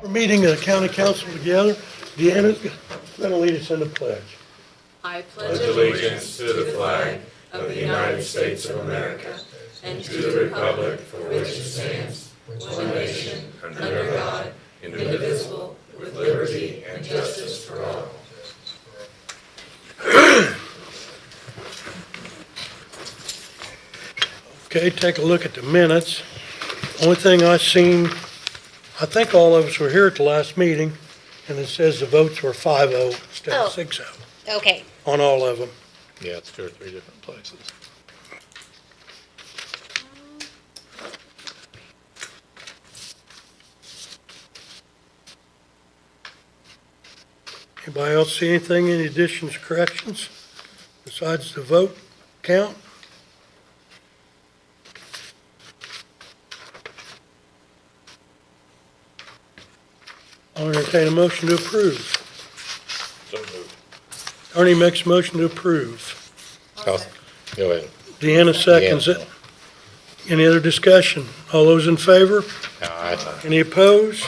We're meeting the county council together. Deanna's going to lead us in the pledge. I pledge allegiance to the flag of the United States of America and to the republic for which it stands, one nation, under God, indivisible, with liberty and justice for all. Okay, take a look at the minutes. Only thing I seen, I think all of us were here at the last meeting, and it says the votes were 5-0 instead of 6-0 Okay, on all of them. Yeah, it's 2 or 3 different places. Anybody else see anything, any additions, corrections, besides the vote count? I'll entertain a motion to approve. So moved. Ernie makes a motion to approve. Go ahead. Deanna seconds it. Any other discussion? All those in favor? Aye. Any opposed?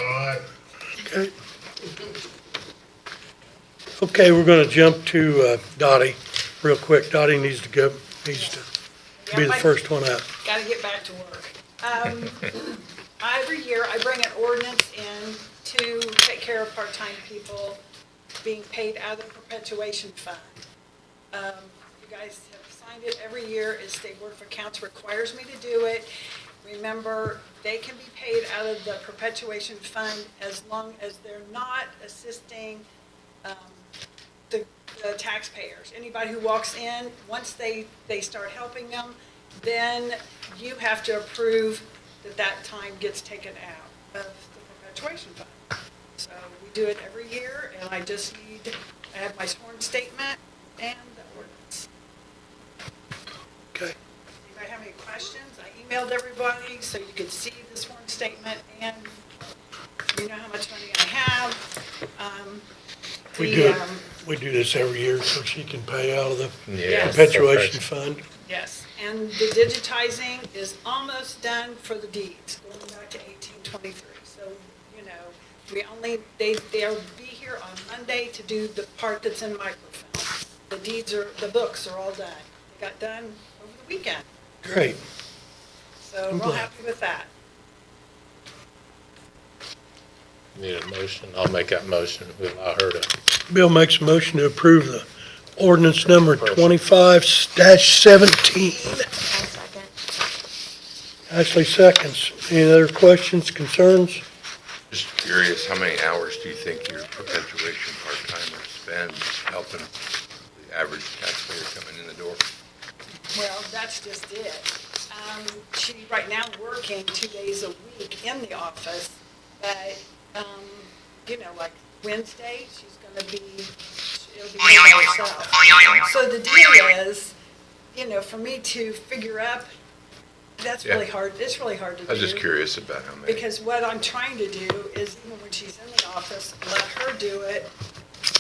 Okay. Okay, we're gonna jump to Dottie real quick. Dottie needs to be the first one out. Got to get back to work. Every year, I bring an ordinance in to take care of part-time people being paid out of the perpetuation fund. You guys have signed it every year, as State Board of Accounts requires me to do it. Remember, they can be paid out of the perpetuation fund as long as they're not assisting the taxpayers. Anybody who walks in, once they start helping them, then you have to approve that time gets taken out of the perpetuation fund. So we do it every year, and I have my sworn statement and the ordinance. Okay. Anybody have any questions? I emailed everybody so you could see the sworn statement, and you know how much money I have. We do this every year so she can pay out of the Yeah. perpetuation fund. Yes, and the digitizing is almost done for the deeds, going back to 1823. So, you know, they'll be here on Monday to do the part that's in microfilm. The books are all done. They got done over the weekend, Great. so I'm real glad. happy with that. Need a motion? I'll make that motion. We allow her to. Bill makes a motion to approve the ordinance number 25-17. second. Ashley seconds. Any other questions, concerns? Just curious, how many hours do you think your perpetuation part-timer spends helping the average taxpayer coming in the door? Well, that's just it. She right now working 2 days a week in the office, but, you know, like Wednesday, she's gonna be, it'll be by herself. So the deal is, you know, for me to figure up, that's really Yeah. hard, it's really hard to do. I was just curious about how many. Because what I'm trying to do is, even when she's in the office, let her do it,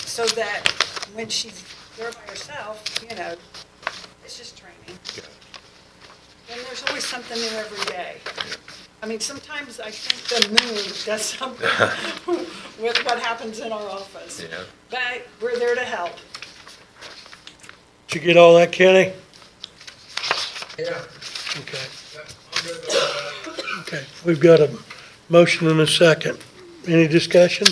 so that when she's there by herself, you know, it's just training. Yeah. And there's always something new every day. I mean, sometimes I think the moon does something with what happens in our office. Yeah. But we're there to help. Did you get all that, Kenny? Yeah. Okay. I'm good with that. Okay, we've got a motion and a second. Any discussion?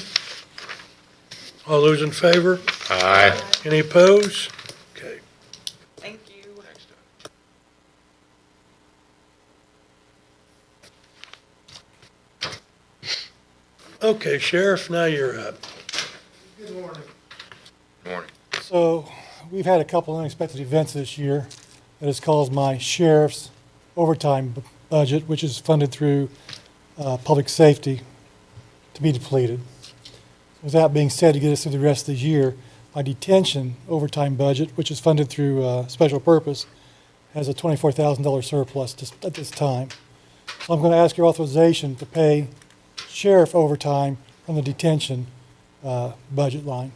All those in favor? Aye. Any opposed? Okay. Thank you. Thanks, Doug. Okay, Sheriff, now you're up. Good morning. Morning. So, we've had a couple unexpected events this year that has caused my sheriff's overtime budget, which is funded through public safety, to be depleted. With that being said, to get us through the rest of the year, my detention overtime budget, which is funded through special purpose, has a $24,000 surplus at this time. So I'm going to ask your authorization to pay sheriff overtime from the detention budget line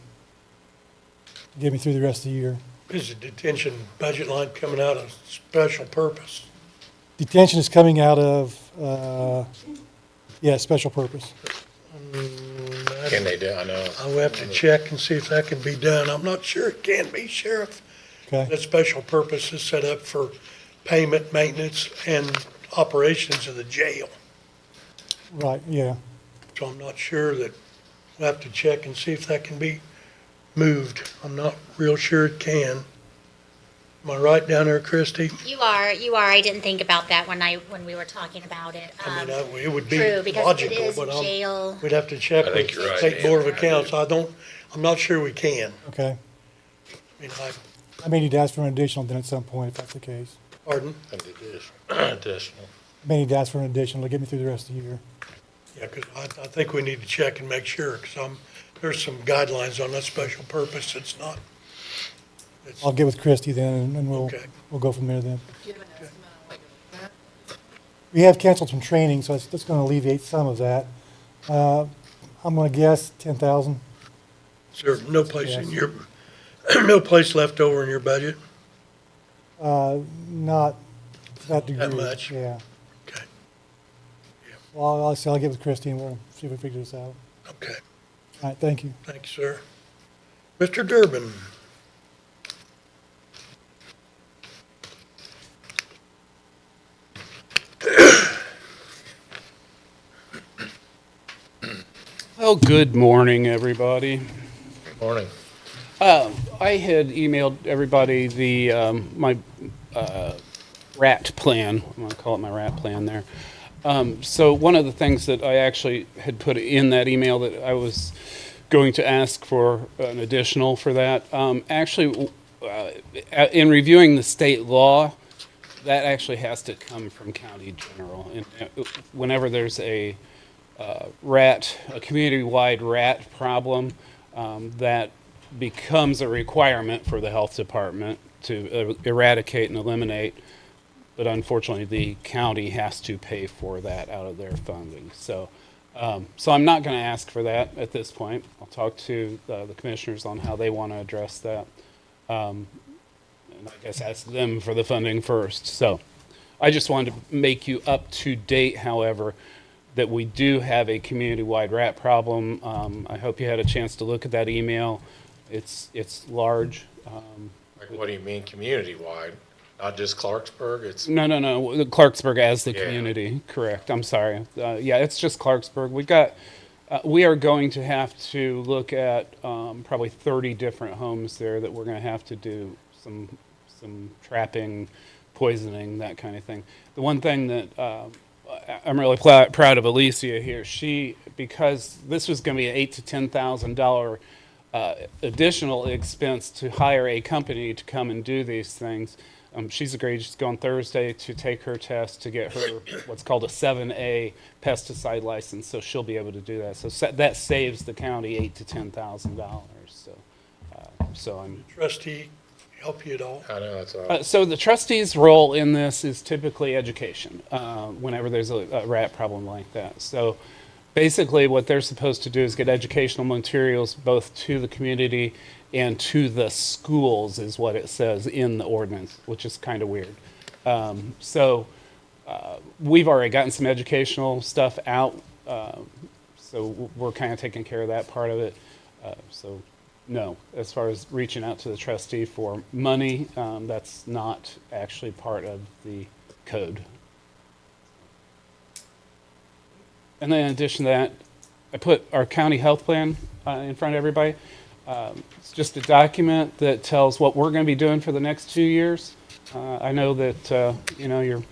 to get me through the rest of the year. Is the detention budget line coming out of special purpose? Detention is coming out of, special purpose. Can they do, I know. I will have to check and see if that can be done. I'm not sure it can be, Sheriff. Okay, That special purpose is set up for payment, maintenance, and operations of the jail. right, yeah. So I'm not sure that, we'll have to check and see if that can be moved. I'm not real sure it can. Am I right down there, Christie? You are. I didn't think about that when we were talking about it. I mean, it would be True, because it logical, is but jail. we'd have to check I with think you're right, State Board of Dan. Accounts. I'm not sure we can. Okay. I mean, I may need to ask for an additional then at some point if that's the case. pardon? And additional. I may need to ask for an additional to get me through the rest of the year. Yeah, because I think we need to check and make sure, because there's some guidelines on that special purpose. It's not, it's, I'll get with Christie then and Okay. we'll go from there then. We have canceled some training, so that's going to alleviate some of that. I'm going to guess 10,000. is there no place Yes. in your, no place left over in your budget? Not to that degree. much? Yeah. Okay, Well, I'll get with Christie and we'll see if we figure this out. okay. All right, thank you. Thank you, sir. Mr. Durbin? Oh, good morning, everybody. Morning. I had emailed everybody my RAT plan. I'm going to call it my RAT plan there. So one of the things that I actually had put in that email that I was going to ask for an additional for that, in reviewing the state law, that actually has to come from county general. And whenever there's a community-wide rat problem, that becomes a requirement for the health department to eradicate and eliminate. But unfortunately, the county has to pay for that out of their funding. So I'm not going to ask for that at this point. I'll talk to the commissioners on how they want to address that. And I guess ask them for the funding first. So I just wanted to make you up to date, however, that we do have a community-wide rat problem. I hope you had a chance to look at that email. It's large. Like, what do you mean community-wide? Not just Clarksburg? It's, No, Clarksburg as the Yeah. community, correct. I'm sorry. Yeah, it's just Clarksburg. We are going to have to look at probably 30 different homes there that we're going to have to do some trapping, poisoning, that kind of thing. The one thing that I'm really proud of Alicia here. Because this was going to be an $8,000 to $10,000 additional expense to hire a company to come and do these things. She's agreed. She's going Thursday to take her test to get her what's called a 7A pesticide license, so she'll be able to do that. So that saves the county $8,000 to $10,000. So I'm. Trustee, help you at all? I know, that's all. So the trustee's role in this is typically education, whenever there's a rat problem like that. So basically what they're supposed to do is get educational materials both to the community and to the schools is what it says in the ordinance, which is kind of weird. We've already gotten some educational stuff out, so we're kind of taking care of that part of it. No, as far as reaching out to the trustee for money, that's not actually part of the code. And then in addition to that, I put our county health plan in front of everybody. It's just a document that tells what we're going to be doing for the next 2 years. I know that, you're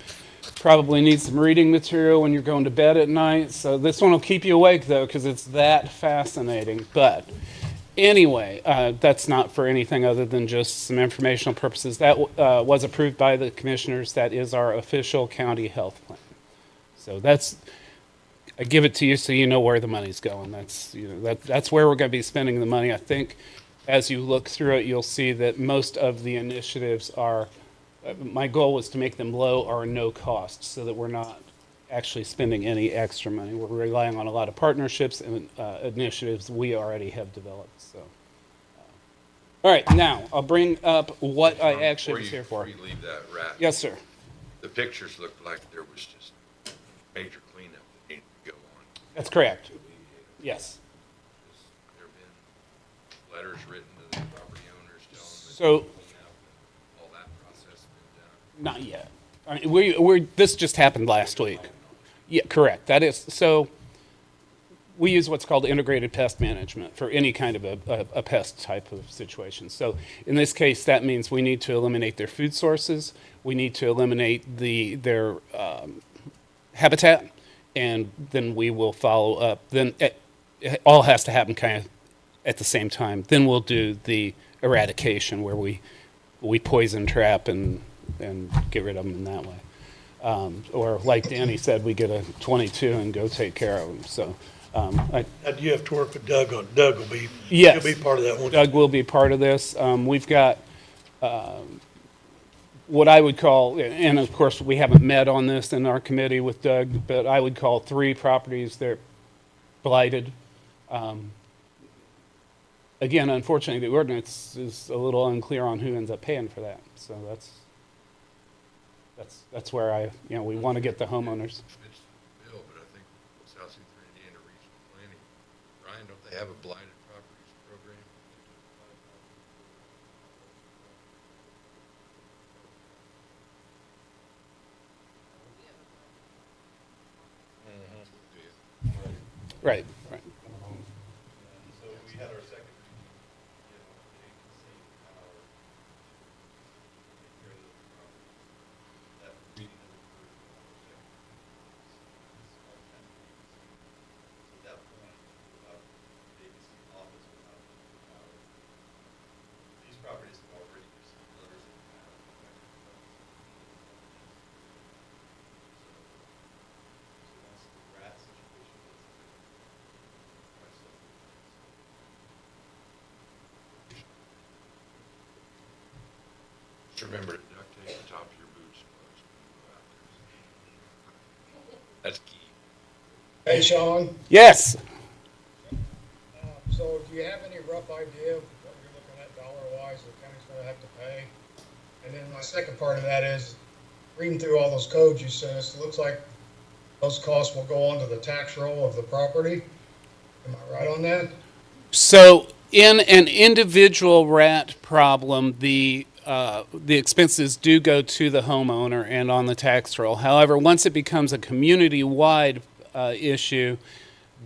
probably need some reading material when you're going to bed at night. So this one will keep you awake, though, because it's that fascinating. But anyway, that's not for anything other than just some informational purposes. That was approved by the commissioners. That is our official county health plan. So I give it to you so you know where the money's going. That's where we're going to be spending the money. I think as you look through it, you'll see that most of the initiatives are, my goal was to make them low or no cost so that we're not actually spending any extra money. We're relying on a lot of partnerships and initiatives we already have developed. So, all right, now I'll bring up what I actually was here for. Before you leave that rat. Yes, sir. The pictures looked like there was just major cleanup that needed to go on. That's correct. Yes. written to the property owners telling them that So, clean up and all that process been done? not yet. I mean, this just happened last week. Yeah, correct. That is, so we use what's called integrated pest management for any kind of a pest type of situation. So in this case, that means we need to eliminate their food sources, we need to eliminate their habitat, and then we will follow up. Then it all has to happen kind of at the same time. Then we'll do the eradication where we poison trap and get rid of them in that way. Or like Danny said, we get a 22 and go take care of them. So You have to work with Doug on, Doug will be, Yes. he'll be part of that one. Doug will be part of this. We've got what I would call, and of course, we haven't met on this in our committee with Doug, but I would call 3 properties that are blighted. Again, unfortunately, the ordinance is a little unclear on who ends up paying for that. So that's where we want to get the homeowners. It's the bill, but I think South Central Indiana Regional Planning, Ryan, don't they have a blighted properties program? Right, right. So we had our second reading, the agency power to take care of those properties. That reading has occurred in our second reading. So at that point, we'll have the agency office will have the power. These properties have already received letters of power. So once the rat situation gets Just remember to duct tape the top of your boots closed when you go out there. That's key. Hey, Sean, Yes. so do you have any rough idea of what you're looking at dollar-wise the county's gonna have to pay? And then my second part of that is, reading through all those codes you sent us, it looks like those costs will go onto the tax roll of the property. Am I right on that? So in an individual rat problem, the expenses do go to the homeowner and on the tax roll. However, once it becomes a community-wide issue,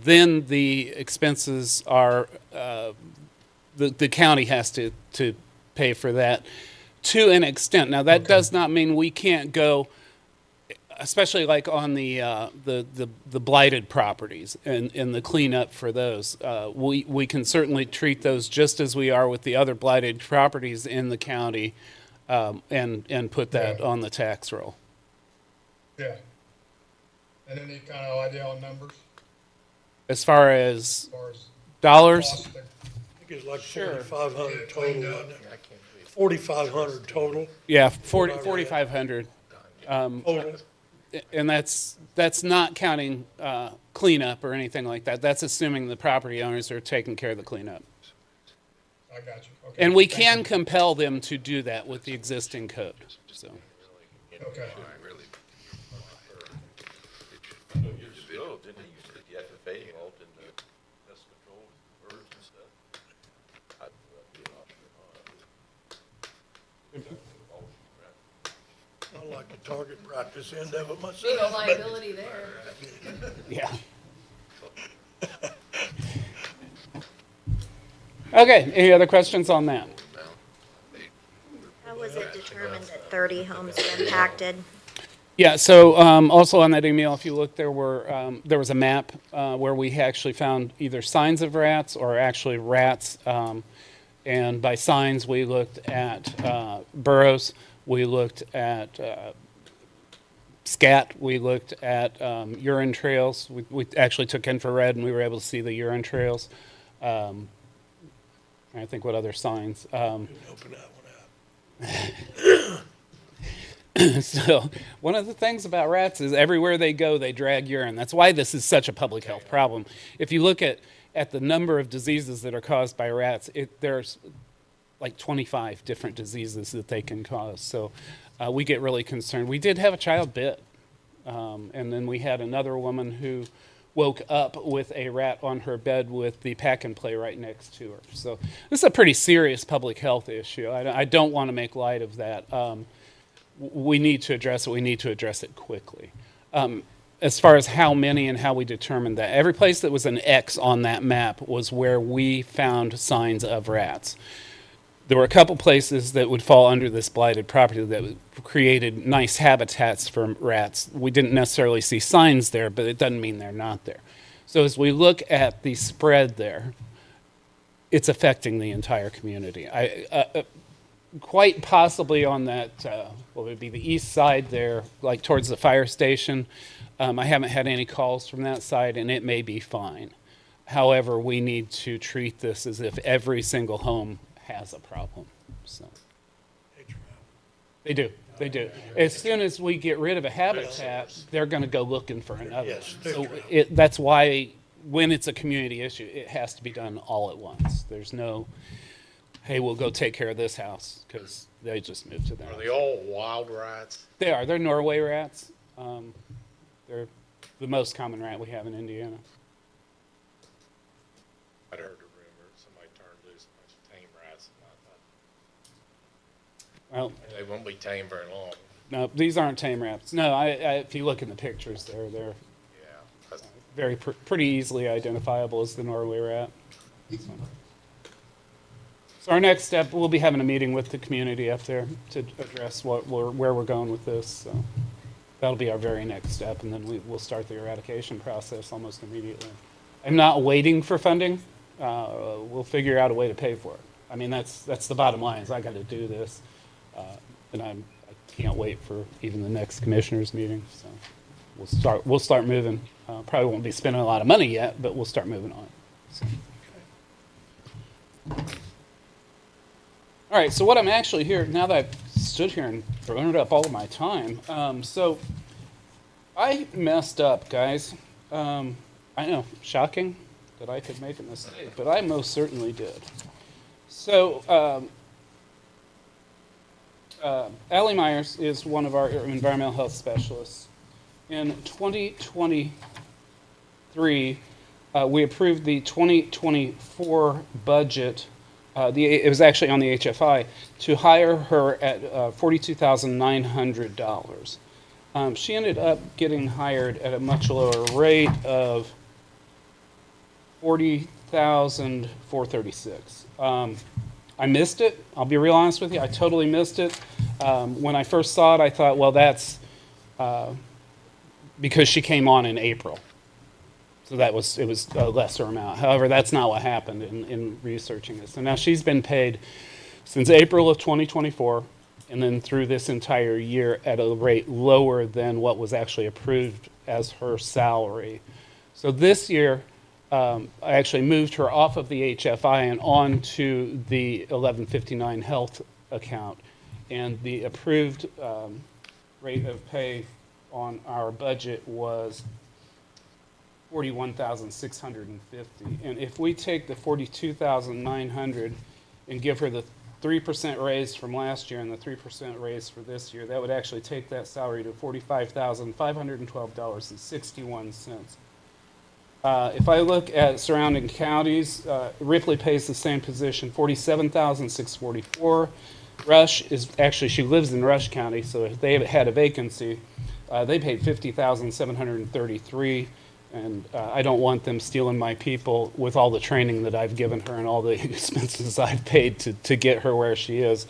then the expenses are the county has to pay for that to an extent. Now that does not mean we can't go, especially like on the blighted properties and the cleanup for those. We can certainly treat those just as we are with the other blighted properties in the county, and put that on the tax roll. Yeah. And any kind of idea on numbers As far as as far as dollars, cost? I think it's like Sure. 4,500 total, Cleaned up. wasn't it? 4,500 total. yeah, 4,500. Total. And that's not counting cleanup or anything like that. That's assuming the property owners are taking care of the cleanup. I got you. Okay. And we Thank can you. compel them to do that with the existing code. So, Okay. Really. years ago, didn't they use the FFA involved in the pest control, birds and stuff? I like to target practice end of it myself. Big old but- liability there. yeah. Okay, any other questions on that? How was it determined that 30 homes are impacted? Yeah, so also on that email, if you look, there was a map where we actually found either signs of rats or actually rats. And by signs, we looked at burrows, we looked at scat, we looked at urine trails. We actually took infrared and we were able to see the urine trails. I think what other signs. Open that one out. So one of the things about rats is everywhere they go, they drag urine. That's why this is such a public health problem. If you look at the number of diseases that are caused by rats, there's like 25 different diseases that they can cause. So we get really concerned. We did have a child bit, and then we had another woman who woke up with a rat on her bed with the pack and play right next to her. So this is a pretty serious public health issue. I don't want to make light of that. We need to address it. We need to address it quickly. As far as how many and how we determined that, every place that was an X on that map was where we found signs of rats. There were a couple places that would fall under this blighted property that created nice habitats for rats. We didn't necessarily see signs there, but it doesn't mean they're not there. So as we look at the spread there, it's affecting the entire community. Quite possibly on that, what would be the east side there, like towards the fire station. I haven't had any calls from that side, and it may be fine. However, we need to treat this as if every single home has a problem. So they do. As soon as we get rid of a habitat, they're going to go looking for another. Yes, So that's why when it's a community issue, it has to be done all at once. There's no, hey, we'll go take care of this house because they just moved to that. Are they all wild rats? They are. They're Norway rats. They're the most common rat we have in Indiana. I'd heard a rumor somebody turned loose a bunch of tame rats, and I Well, thought they won't be tame very long. no, these aren't tame rats. No, if you look in the pictures, they're Yeah, that's- very pretty easily identifiable as the Norway rat. So our next step, we'll be having a meeting with the community up there to address where we're going with this. So that'll be our very next step, and then we'll start the eradication process almost immediately. I'm not waiting for funding. We'll figure out a way to pay for it. I mean, that's the bottom line. Is I got to do this, and I can't wait for even the next commissioners meeting. So we'll start moving. Probably won't be spending a lot of money yet, but we'll start moving on. So. All right, so what I'm actually here, now that I've stood here and thrown up all of my time, so I messed up, guys. I know, shocking that I could make a mistake, but I most certainly did. So, Allie Myers is one of our environmental health specialists. In 2023, we approved the 2024 budget. It was actually on the HFI to hire her at $42,900. She ended up getting hired at a much lower rate of $40,436. I missed it. I'll be real honest with you. I totally missed it. When I first saw it, I thought, well, that's because she came on in April. So it was a lesser amount. However, that's not what happened in researching it. So now she's been paid since April of 2024 and then through this entire year at a rate lower than what was actually approved as her salary. So this year, I actually moved her off of the HFI and onto the 1159 health account. And the approved rate of pay on our budget was $41,650. And if we take the $42,900 and give her the 3% raise from last year and the 3% raise for this year, that would actually take that salary to $45,512.61. If I look at surrounding counties, Ripley pays the same position, $47,644. Rush is actually, she lives in Rush County, so if they had a vacancy, they paid $50,733. And I don't want them stealing my people with all the training that I've given her and all the expenses I've paid to get her where she is.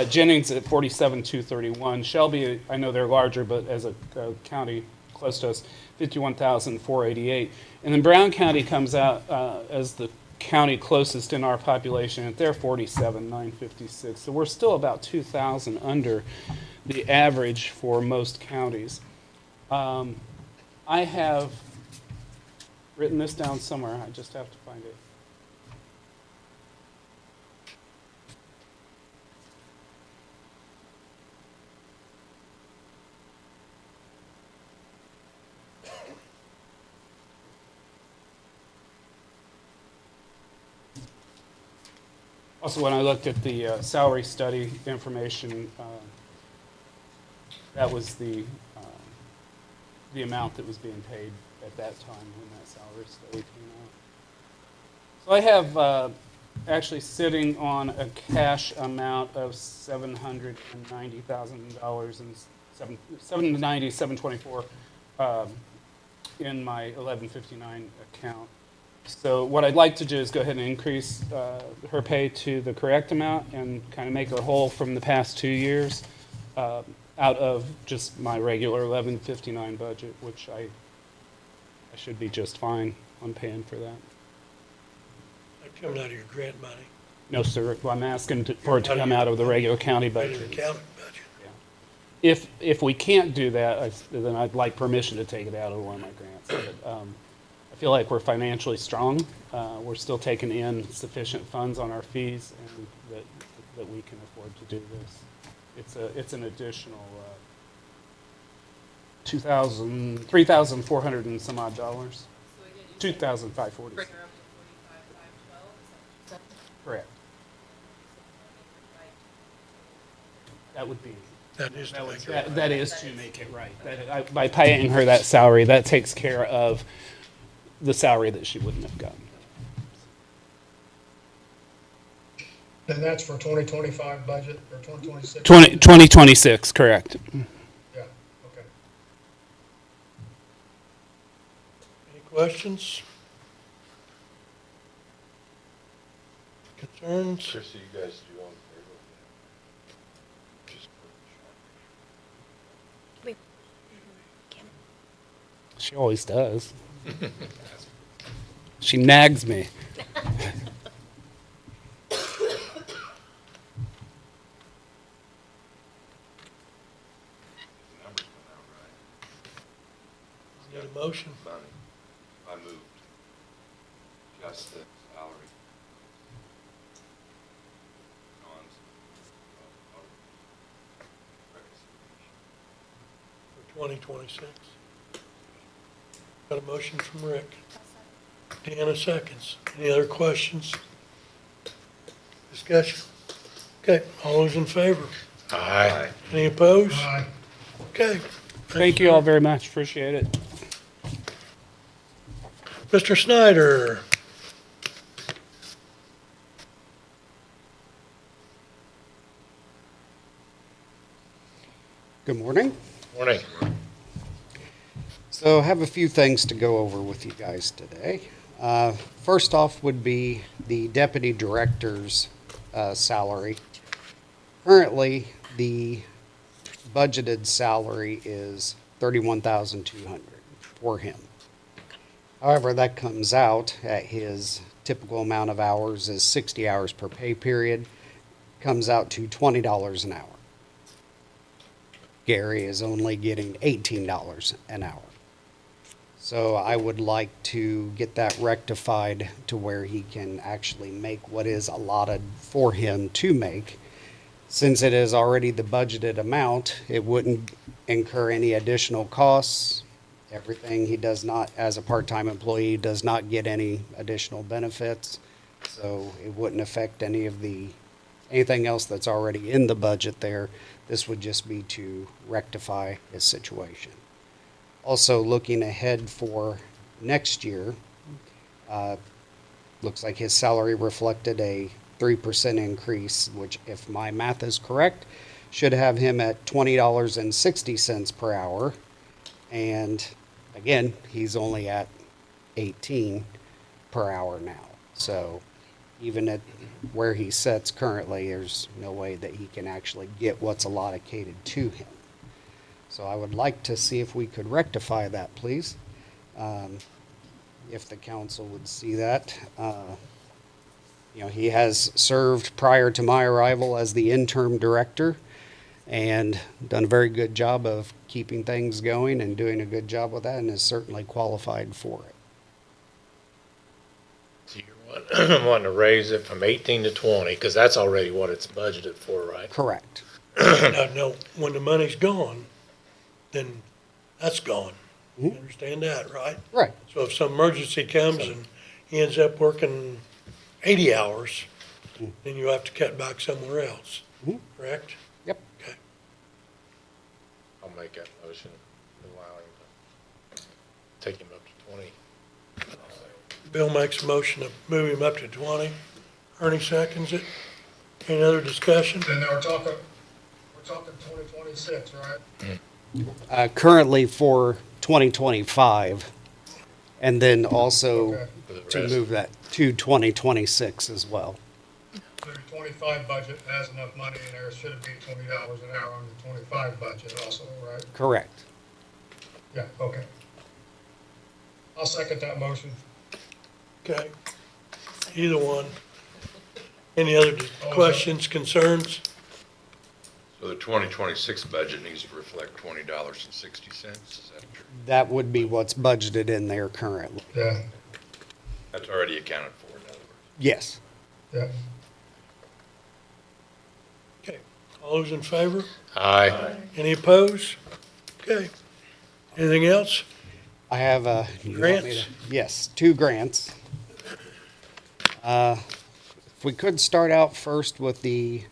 Jennings at $47,231. Shelby, I know they're larger, but as a county close to us, $51,488. And then Brown County comes out as the county closest in our population, and they're $47,956. So we're still about 2,000 under the average for most counties. I have written this down somewhere. I just have to find it. Also, when I looked at the salary study information, that was the amount that was being paid at that time when that salary study came out. So I have actually sitting on a cash amount of $790,000 and $724 in my 1159 account. So what I'd like to do is go ahead and increase her pay to the correct amount and kind of make her whole from the past 2 years out of just my regular 1159 budget, which I should be just fine on paying for that. That comes out of your grant money, No, sir, I'm asking for it to come out of the regular county regular budget. county budget. If we can't do that, then I'd like permission to take it out of one of my grants. But, I feel like we're financially strong. We're still taking in sufficient funds on our fees, and that we can afford to do this. It's an additional $3,400 and some odd dollars. $2,540. Correct. That would be. That is to make it. That is to make it right. By paying her that salary, that takes care of the salary that she wouldn't have gotten. And that's for 2025 budget or 2026? 2026, correct. Yeah, okay. Any questions? Concerns? Chrissy, you guys do on payroll? Just She always does. She nags me. the numbers come out right. Need a motion? Money. I moved. Just the salary. John's, reconciliation. For 2026. Got a motion from Rick. Deanna seconds. Any other questions? Discussion? Okay, all those in favor? Aye. Any opposed? Aye. Okay. Thank you all very much. Appreciate it. Mr. Snyder? Good morning. Morning. So I have a few things to go over with you guys today. First off would be the deputy director's salary. Currently, the budgeted salary is $31,200 for him. However, that comes out at his typical amount of hours is 60 hours per pay period, comes out to $20 an hour. Gary is only getting $18 an hour. So I would like to get that rectified to where he can actually make what is allotted for him to make. Since it is already the budgeted amount, it wouldn't incur any additional costs. Everything he does not, as a part-time employee, does not get any additional benefits. So it wouldn't affect anything else that's already in the budget there. This would just be to rectify his situation. Also, looking ahead for next year, looks like his salary reflected a 3% increase, which, if my math is correct, should have him at $20.60 per hour. And again, he's only at 18 per hour now. So even at where he sits currently, there's no way that he can actually get what's allocated to him. So I would like to see if we could rectify that, please. If the council would see that. He has served prior to my arrival as the interim director and done a very good job of keeping things going and doing a good job with that, and is certainly qualified for it. So you're wanting to raise it from 18 to 20, because that's already what it's budgeted for, right? Correct. No, when the money's gone, then that's gone. You understand that, right? Right. So if some emergency comes and he ends up working 80 hours, then you have to cut back somewhere else, correct? Yep. Okay. I'll make that motion, allow him to take him up to 20. Bill makes a motion to move him up to 20. Ernie seconds it. Any other discussion? And now we're talking 2026, right? Currently for 2025, and then also Okay. For the to rest. move that to 2026 as well. So your 25 budget has enough money in there, it should be $20 an hour on the 25 budget also, right? Correct. Yeah, okay. I'll second that motion. Okay. Either one. Any other questions, concerns? So the 2026 budget needs to reflect $20.60, is that true? That would be what's budgeted in there currently. Yeah, That's already accounted for, in other words. Yes. yeah. Okay. All those in favor? Aye. Any opposed? Okay. Anything else? I have you want me Grants? to- Yes, 2 grants. If we could start out first with the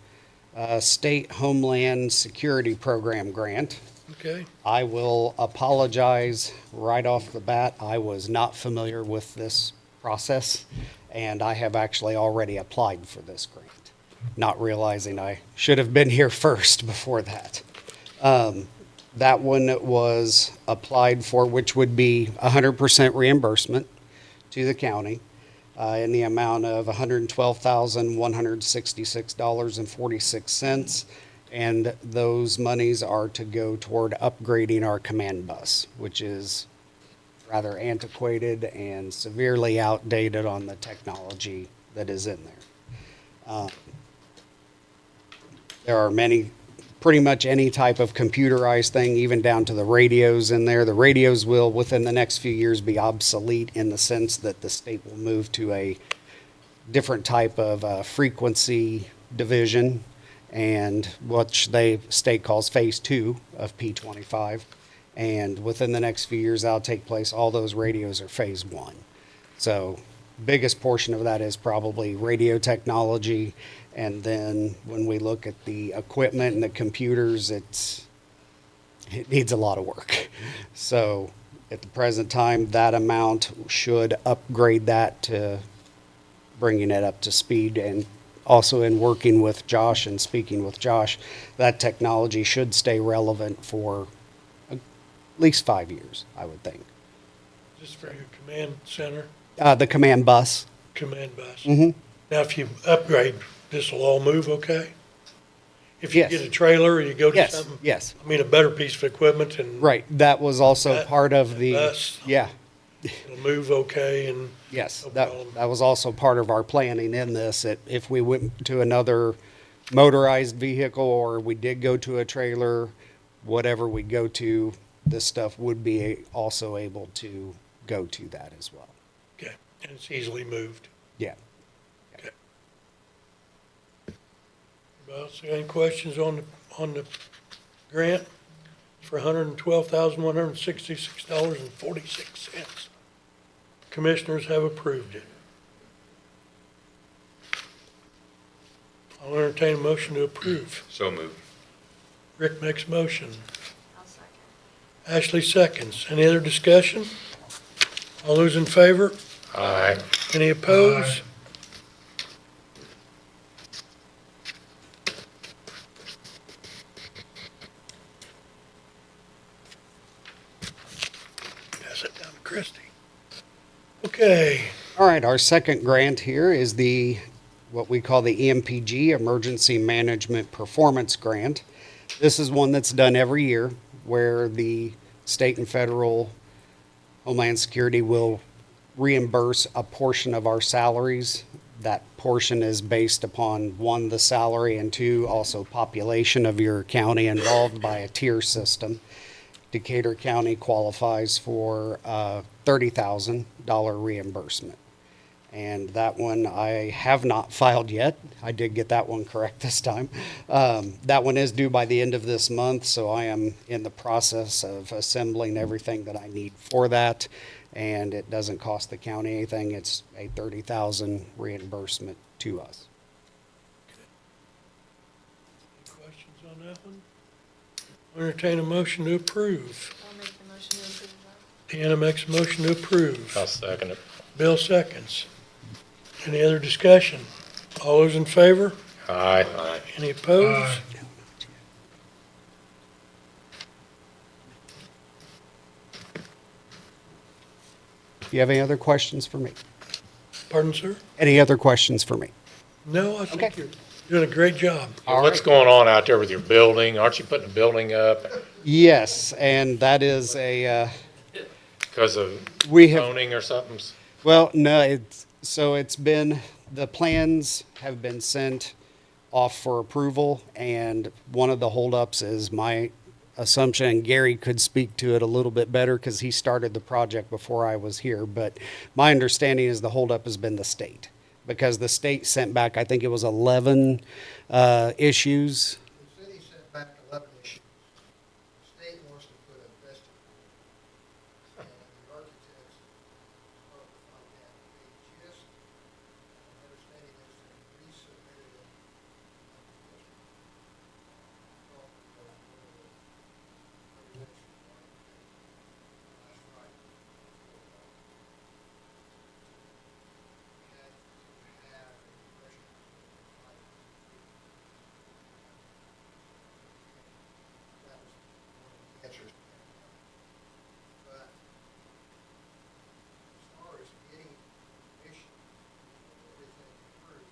State Homeland Security Program grant. Okay. I will apologize right off the bat. I was not familiar with this process, and I have actually already applied for this grant, not realizing I should have been here first before that. That one was applied for, which would be 100% reimbursement to the county in the amount of $112,166.46. And those monies are to go toward upgrading our command bus, which is rather antiquated and severely outdated on the technology that is in there. There are pretty much any type of computerized thing, even down to the radios in there. The radios will, within the next few years, be obsolete in the sense that the state will move to a different type of frequency division, and which the state calls Phase 2 of P25. And within the next few years, that'll take place. All those radios are Phase 1. So biggest portion of that is probably radio technology. And then when we look at the equipment and the computers, it needs a lot of work. So at the present time, that amount should upgrade that to bringing it up to speed. And also in working with Josh and speaking with Josh, that technology should stay relevant for at least 5 years, I would think. Just for your command center, The command bus. command bus. Mhm. Now, if you upgrade, this will all move okay? If you Yes. get a trailer or you go to Yes, something, yes. I mean, a better piece of equipment and. Right, that was also That- part of the, bus. yeah, It'll move okay and. yes. No That, problem. that was also part of our planning in this, that if we went to another motorized vehicle or we did go to a trailer, whatever we go to, this stuff would be also able to go to that as well. Okay, and it's easily moved. Yeah. Okay. Anybody else got any questions on the grant? It's for $112,166.46. Commissioners have approved it. I'll entertain a motion to approve. So moved. Rick makes a motion. Ashley seconds. Any other discussion? All those in favor? Aye. Any opposed? Pass it down to Christie. Okay, All right, our second grant here is what we call the EMPG, Emergency Management Performance Grant. This is one that's done every year where the state and federal Homeland Security will reimburse a portion of our salaries. That portion is based upon, 1, the salary, and 2, also population of your county involved by a tier system. Decatur County qualifies for a $30,000 reimbursement. And that one I have not filed yet. I did get that one correct this time. That one is due by the end of this month, so I am in the process of assembling everything that I need for that. And it doesn't cost the county anything. It's a $30,000 reimbursement to us. any questions on that one? Entertain a motion to approve. I'll make the motion to approve Deanna makes a motion to approve. I'll second it. Bill seconds. Any other discussion? All those in favor? Aye. Any opposed? Do you have any other questions for me? Pardon, sir? Any other questions for me? No, I think Okay. you're doing a great job. What's going on out there with your building? Aren't you putting a building up Yes, and that is because of we have, zoning or something? well, no, it's been, the plans have been sent off for approval, and one of the holdups is my assumption, and Gary could speak to it a little bit better because he started the project before I was here, but my understanding is the holdup has been the state, because the state sent back, I think it was 11 issues. The city sent back 11 issues. The state wants to put a vestibule. And the architects are on that. They just, my understanding is they resubmitted it. Last Friday. Had to have a pressure. That was one of the answers. But as far as getting permission, everything approved, to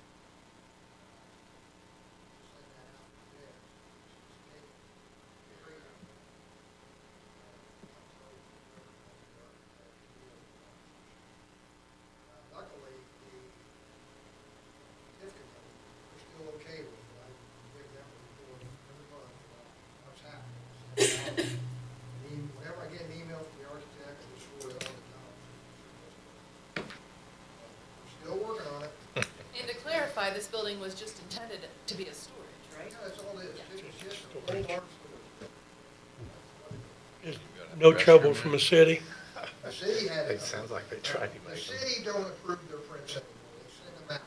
send that out to them, state, very, luckily, the TIF committee, we're still okay with it. I give them a report every month about what's happening. Whenever I get an email from the architect, I just forward it on to Tom. We're still working on it. And to clarify, this building was just intended to be a storage, right? Yeah, that's all it is. It's just a whole large store. No trouble from the city? The city had. It sounds like they tried to The make them. city don't approve their prints anymore. They send them out.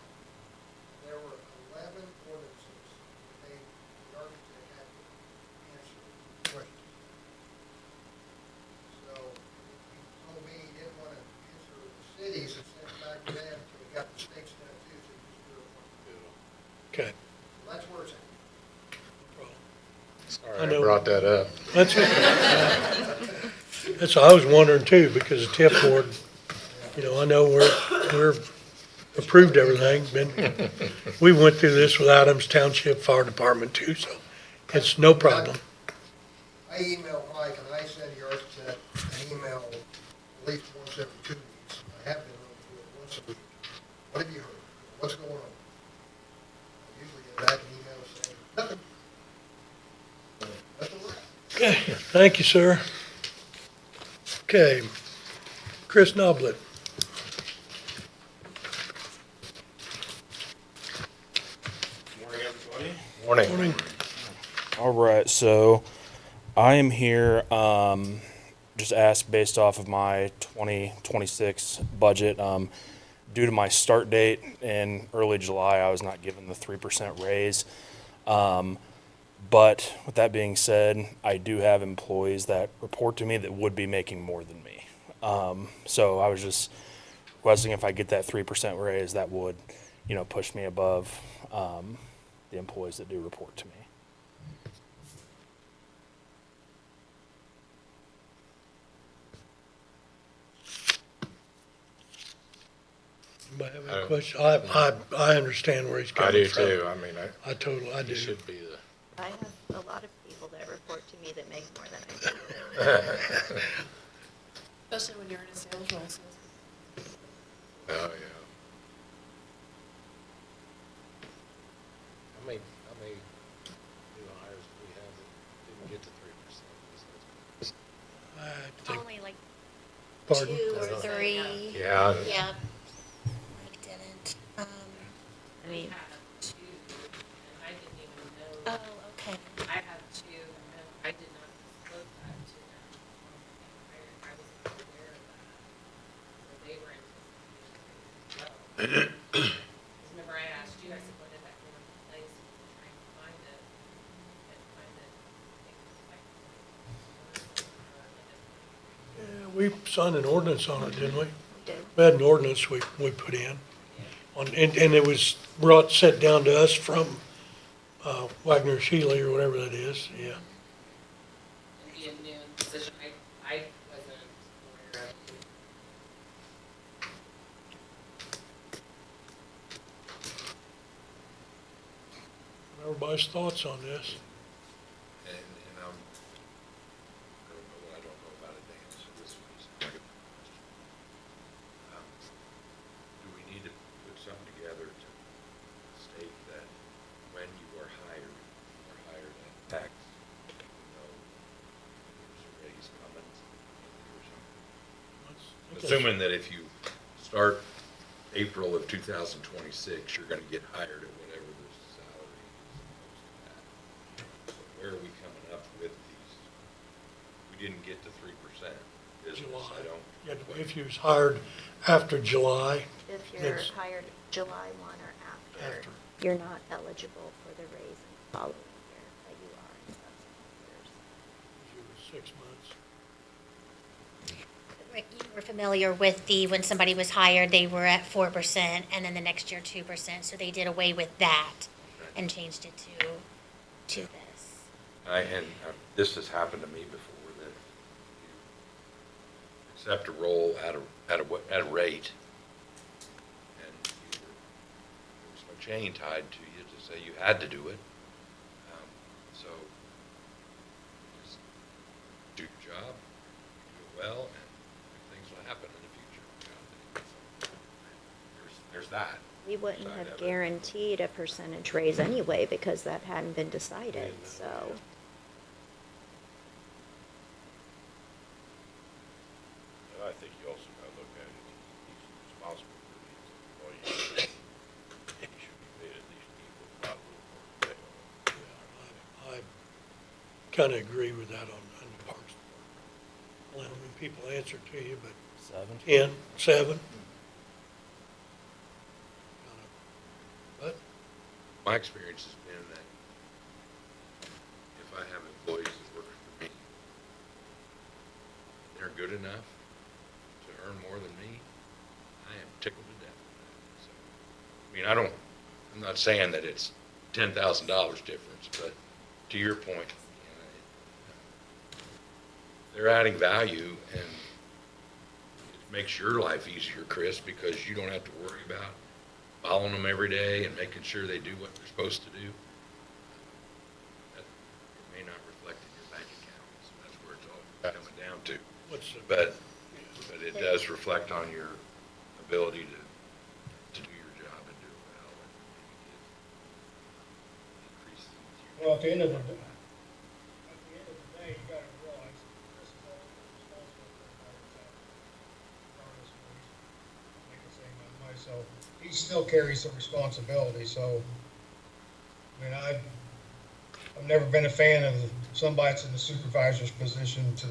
There were 11 ordinances that the architect had to answer questions. So he told me he didn't want to answer the cities and send it back to them until he got the state's done too, so he just do it. Okay. So that's where it's at. Sorry, I I know. brought that up. That's I was wondering too, because the TIF board, I know we're approved everything, we went through this with Adams Township Fire Department too, so it's no problem. I email Mike and I send the architect an email at least once every 2 weeks. I have been able to do it once a week. What have you heard? What's going on? I usually get back an email saying, nothing. That's all right. Okay, thank you, sir. Okay, Chris Noblet. Morning, everybody. Morning. Morning. All right, so I am here, just asked based off of my 2026 budget. Due to my start date in early July, I was not given the 3% raise. But with that being said, I do have employees that report to me that would be making more than me. So I was just requesting if I get that 3% raise, that would, push me above, the employees that do report to me. Anybody have any question? I understand where he's I coming do from. too. I mean, I do. it should be the. I have a lot of people that report to me that make more than I do. Especially when you're in a sales role. Oh, yeah. How many new hires do we have that didn't get to 3%? I think, Only like pardon? 2 or 3. Yeah. Yeah. Mike didn't. I mean, Two, and I didn't even know. Oh, okay. I have two, and I did not disclose that to them. I wasn't aware of that. So they were anticipating it as well. Remember I asked you, I said, when did that go into place? And trying to find it, and find it, I think it was like, We signed an ordinance on it, didn't we? did. We had an ordinance we put in on, and it was sent down to us from, Wagner Shealy or whatever that is, yeah. It'd be a new decision. I wasn't aware of it. Everybody's thoughts on this? And I don't know what I don't know about it, Dan, so this is a good question. Do we need to put something together to state that when you are hired at tax, you know, there's a raise coming or something? Assuming that if you start April of 2026, you're gonna get hired at whatever the salary is supposed to have. So where are we coming up with these? We didn't get to 3% business, July. I don't. Yeah, if you was hired after July, If you're Yes. hired July 1 or after, After. you're not eligible for the raise in the following year, but you are in subsequent years. it was 6 months. Rick, you were familiar with when somebody was hired, they were at 4%, and then the next year 2%, so they did away with that and changed it to this. This has happened to me before, that you accept a role at a rate, and there was no chain tied to you to say you had to do it. So just do your job, do it well, and things will happen in the future. There's that. We wouldn't side have of it. guaranteed a percentage raise anyway because that hadn't been decided, so. And I think you also gotta look at it, he's responsible for these employees. He should be paid at least equal, if not a little more pay on it. I kind of agree with that on the Parks Department. Well, I mean, people answer to you, but 7. 10, 7. But My experience has been that if I have employees that work for me, they're good enough to earn more than me, I am tickled to death with that. So, I mean, I'm not saying that it's $10,000 difference, but to your point, they're adding value, and it makes your life easier, Chris, because you don't have to worry about following them every day and making sure they do what they're supposed to do. That may not reflect in your bank account, so that's where it's all coming down to. what's the? But it does reflect on your ability to do your job and do it well, and maybe increase. Well, at the end of the day, you gotta realize Chris is ultimately responsible for the entire town. Regardless of what he's making say about myself, he still carries the responsibility, so, I mean, I've never been a fan of somebody that's in the supervisor's position to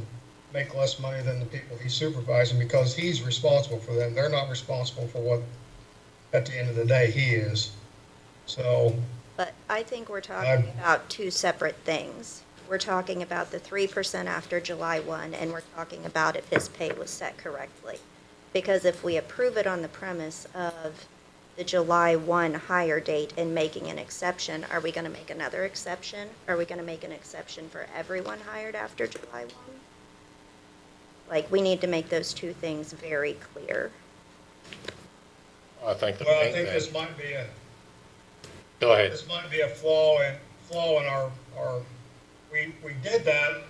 make less money than the people he's supervising, because he's responsible for them. They're not responsible for what, at the end of the day, he is. So, But I think we're talking about two separate things. We're talking about the 3% after July 1, and we're talking about if his pay was set correctly. Because if we approve it on the premise of the July 1 hire date and making an exception, are we going to make another exception? Are we going to make an exception for everyone hired after July 1? Like, we need to make those two things very clear. I think the well, I main think thing, this might be go ahead. this might be a flaw in our, we did that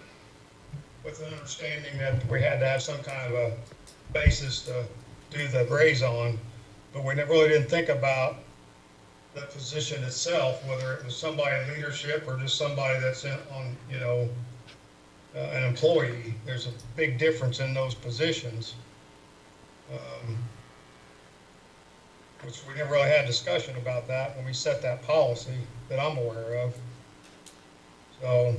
with an understanding that we had to have some kind of a basis to do the raise on, but we really didn't think about the position itself, whether it was somebody in leadership or just somebody that's on, an employee. There's a big difference in those positions, which we never really had discussion about that when we set that policy that I'm aware of. So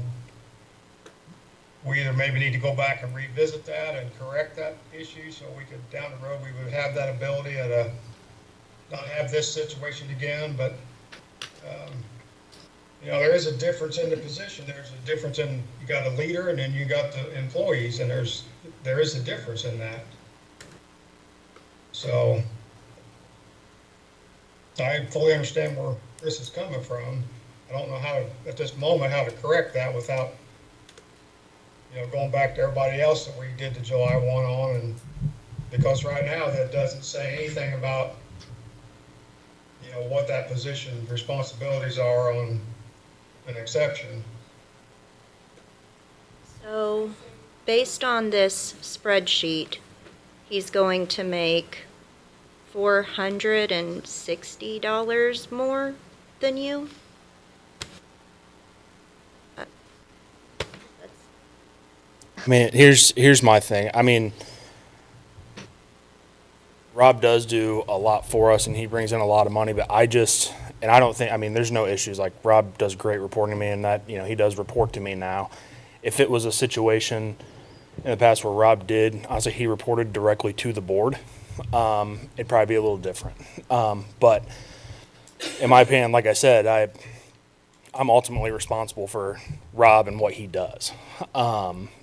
we either maybe need to go back and revisit that and correct that issue, so we could, down the road, we would have that ability not have this situation again, but You know, there is a difference in the position. There's a difference in, you got a leader and then you got the employees, and there is a difference in that. So I fully understand where Chris is coming from. I don't know how, at this moment, how to correct that without, you know, going back to everybody else that we did the July 1 on, and because right now that doesn't say anything about, you know, what that position responsibilities are on an exception. So, based on this spreadsheet, he's going to make $460 more than you? I mean, here's my thing. I mean, Rob does do a lot for us, and he brings in a lot of money. But I don't think. I mean, there's no issues. Like, Rob does great reporting to me, and that, you know, he does report to me now. If it was a situation in the past where Rob did, honestly, he reported directly to the board, it'd probably be a little different. But in my opinion, like I said, I'm ultimately responsible for Rob and what he does.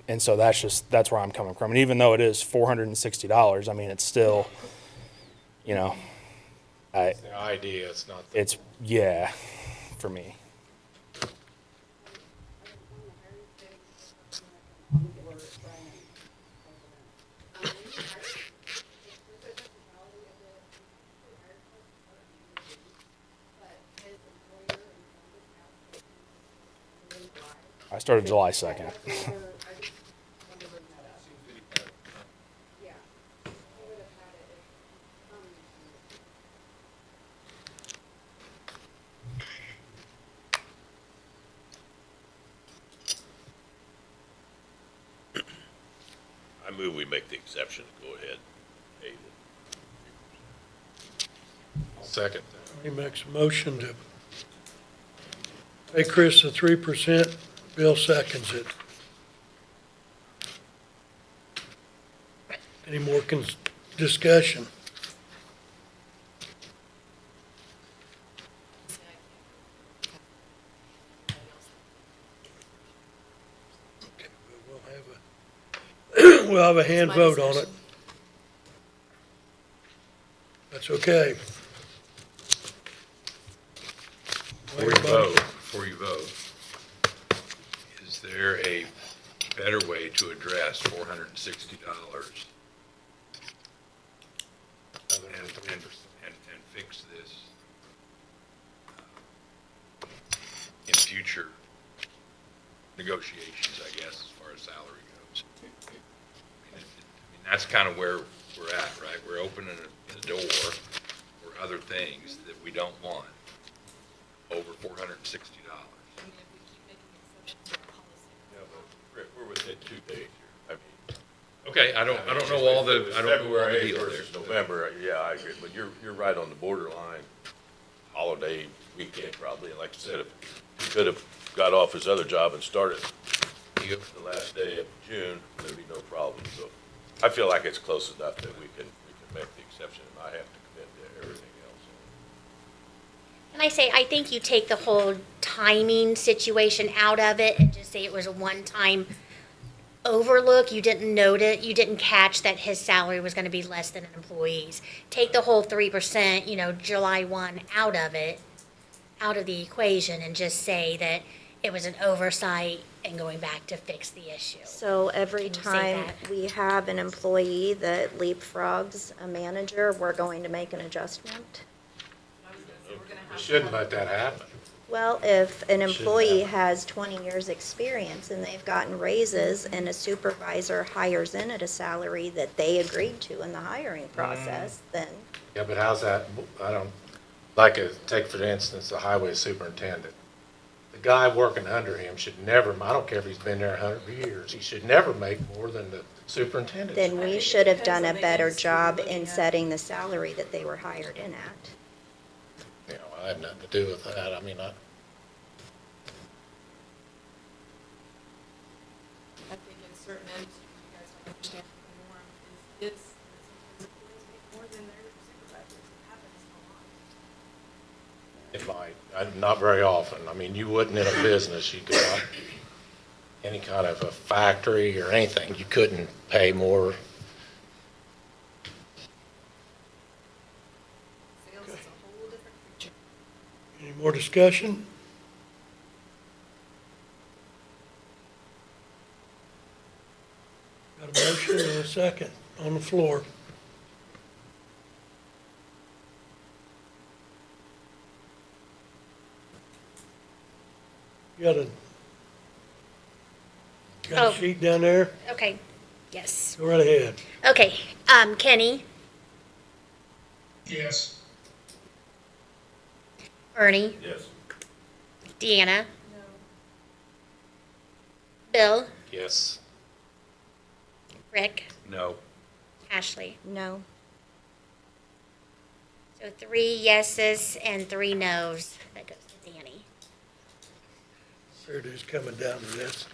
And so that's where I'm coming from. And even though it is $460, I mean, it's still, you know, It's the idea, it's not the. it's, yeah, for me. I started July 2nd. I move we make the exception. Go ahead. Pay the- Second. He makes a motion to pay Chris the 3%, Bill seconds it. Any more discussion? Okay, we'll have a hand vote on it. That's okay. Before you vote, is there a better way to address $460 and fix this in future negotiations, I guess, as far as salary goes? I mean, that's kind of where we're at, right? We're opening the door for other things that we don't want over $460. Yeah, but Rick, we're within 2 days here. I mean. Okay, I don't know all the, I don't know all the February deals versus there. November, yeah, I agree, but you're right on the borderline holiday weekend probably, and like I said, if he could have got off his other job and started the last day of June, there'd be no problem, so I feel like it's close enough that we can make the exception, and I have to commit to everything else. And I say, I think you take the whole timing situation out of it and just say it was a one-time overlook. You didn't note it. You didn't catch that his salary was going to be less than an employee's. Take the whole 3%, July 1 out of it, out of the equation, and just say that it was an oversight and going back to fix the issue. So every Can you say time that? we have an employee that leapfrogs a manager, we're going to make an adjustment? You shouldn't let that happen. Well, if an Shouldn't employee happen. has 20 years' experience and they've gotten raises and a supervisor hires in at a salary that they agreed to in the hiring process, then Yeah, but how's that, take for instance, the highway superintendent. The guy working under him should never, I don't care if he's been there 100 years, he should never make more than the superintendent. then we should have done a better job in setting the salary that they were hired in at. I had nothing to do with that. I mean, I think in certain industries, you guys don't understand the norm is sometimes employees make more than their supervisors. It happens a It might, not very often. I mean, you wouldn't in a business, you could not, any kind of a factory or anything, you couldn't pay more. Sales is a whole different creature. Any more discussion? Got a motion and a second on the floor. Got a Oh. sheet down there? Okay, yes. Go right ahead. Okay, Kenny, Yes. Ernie, Yes. Deanna. Bill, Yes. Rick, No. Ashley. No. So 3 yeses and 3 nos. That goes to Danny. Purdue's coming down to this.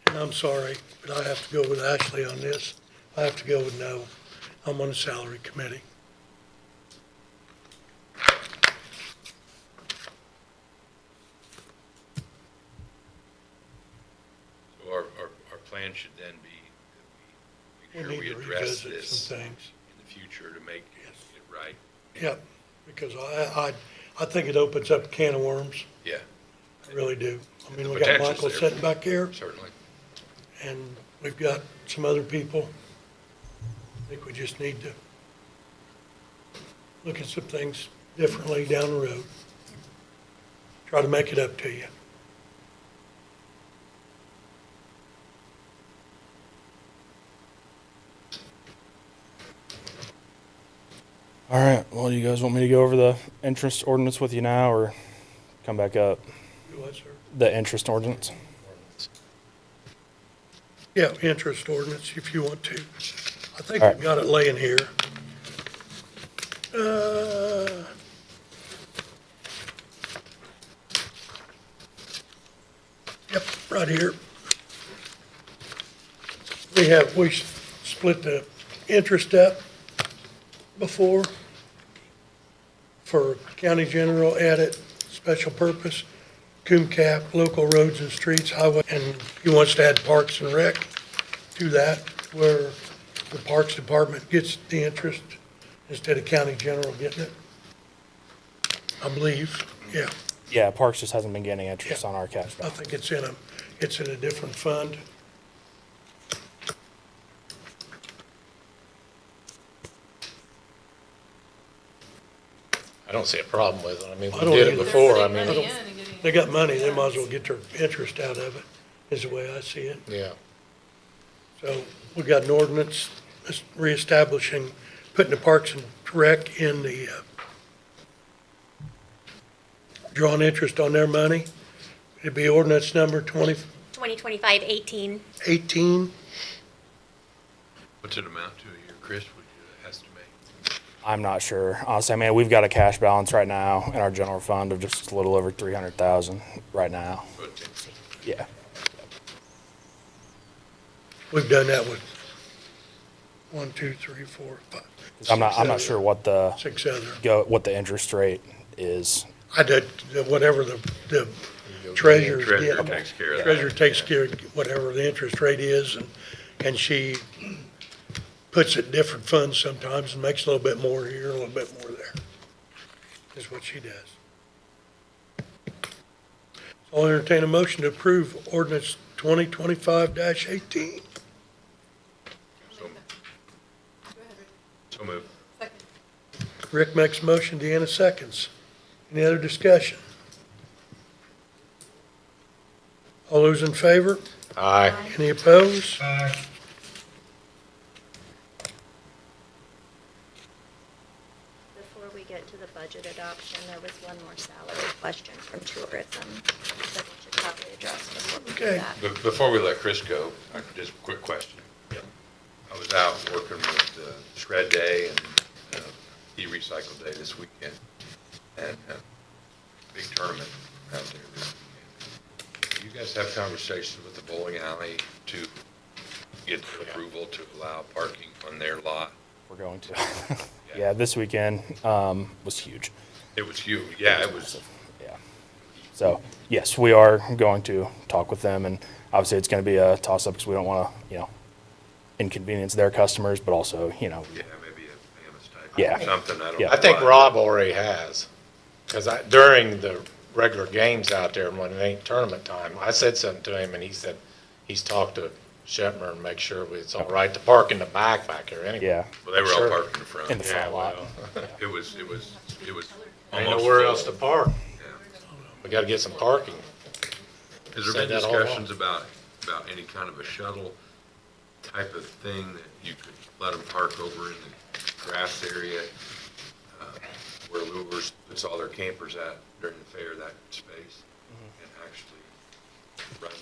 And I'm sorry, but I have to go with Ashley on this. I have to go with no. I'm on the salary committee. So our plan should then be We that we need make to sure we address revisit this some in things. the future to make it right. Yep, because I think it opens up a can of worms. Yeah, I really do. I mean, we got Potential's Michael there. sitting back here, certainly. and we've got some other people. I think we just need to look at some things differently down the road. Try to make it up to you. All right, well, do you guys want me to go over the interest ordinance with you now, or come back up? Do what, sir? The interest ordinance? Yeah, interest ordinance, if you want to. I think All right. we've got it laying here. Uh, Yep, right here. We split the interest up before for county general, edit, special purpose, cum cap, local roads and streets, highway, and he wants to add parks and rec to that, where the Parks Department gets the interest instead of county general getting it. I believe, yeah. Yeah, Parks just hasn't been getting interest Yeah. on our cash I balance. think it's in a different fund. I don't see a problem with it. I mean, I we don't did it either. before. I They're mean, putting money in and getting- They got money, they might as well get their interest out of it, is the way I see it. yeah. So we got an ordinance reestablishing, putting the Parks and Rec in the, drawing interest on their money. It'd be ordinance number 2025-18. 2018. What's it amount to a year, Chris, would you estimate? I'm not sure. Honestly, I mean, we've got a cash balance right now in our general fund of just a little over 300,000 right now. Yeah. We've done that with 1, 2, 3, 4, 5. I'm not six sure other- what the, Six other. what the interest rate is. I did, whatever the treasurer's Treasurer getting. takes care of that. Treasurer takes care of whatever the interest rate is, and she puts it in different funds sometimes and makes a little bit more here, a little bit more there. Is what she does. So I'll entertain a motion to approve ordinance 2025-18. So so moved. Second. Rick makes a motion, Deanna seconds. Any other discussion? All those in favor? Aye. Any opposed? Before we get to the budget adoption, there was one more salary question from tourism that we should probably address before we do Okay. that. Before we let Chris go, just a quick question. I was out working with Shred Day and E-Recycle Day this weekend, and big tournament out there this weekend. Do you guys have conversations with the bowling alley to get approval to allow parking on their lot? We're going to. Yeah, this weekend was huge. It was huge, yeah, it was. Yeah. So, yes, we are going to talk with them, and obviously it's going to be a toss-up because we don't want to, inconvenience their customers, but also, Yeah, maybe a Famous type. Yeah. Or something, I don't know. Yeah. I think why. Rob already has. Because during the regular games out there, when it ain't tournament time, I said something to him, and he said he's talked to Shetmer and make sure it's all right to park in the back here anyway. yeah, Well, they were all Sure. parked in the front. in the Yeah, front lot. well, It was ain't almost nowhere full. else to park. Yeah. We gotta get some parking. Has there Said been that all along. discussions about any kind of a shuttle type of thing that you could let them park over in the grass area where Lures puts all their campers at during the fair, that space, and actually run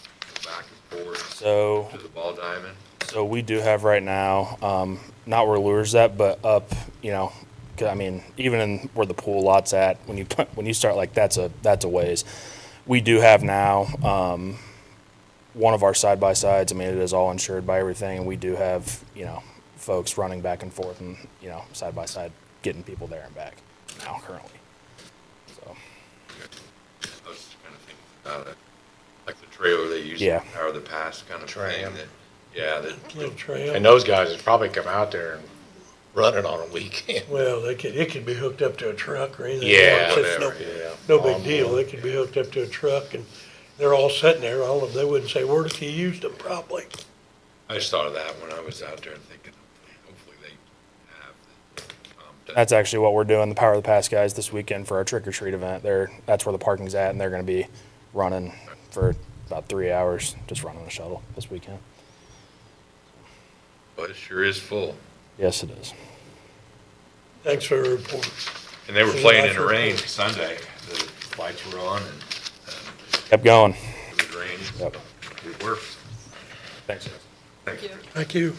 back and forth So, to the ball diamond? so we do have right now, not where Lures at, but up, 'cause, I mean, even in where the pool lot's at, when you start like that's a ways. We do have now one of our side by sides. I mean, it is all insured by everything, and we do have folks running back and forth and side by side getting people there and back now currently. So I was just kind of thinking about it, like the trailer they use Yeah. to power the pass kind of Tram. thing. That Little trail. And those guys would probably come out there and run it on a weekend. Well, it could be hooked up to a truck or anything. Yeah, It's no, whatever, yeah. no big deal. It could be hooked up to a truck and they're all sitting there. All of them, they wouldn't say, where if you used them, probably. I just thought of that when I was out there thinking, hopefully they have. that's actually what we're doing. The Power of the Pass guys this weekend for our trick or treat event. That's where the parking's at, and they're going to be running for about 3 hours, just running a shuttle this weekend. But it sure is full. Yes, it is. Thanks for the report. And they were This is playing my in the first rain one. Sunday. The lights were on and Kept going. it was raining. Yep. It worked. Thanks. Thank you. Thank you.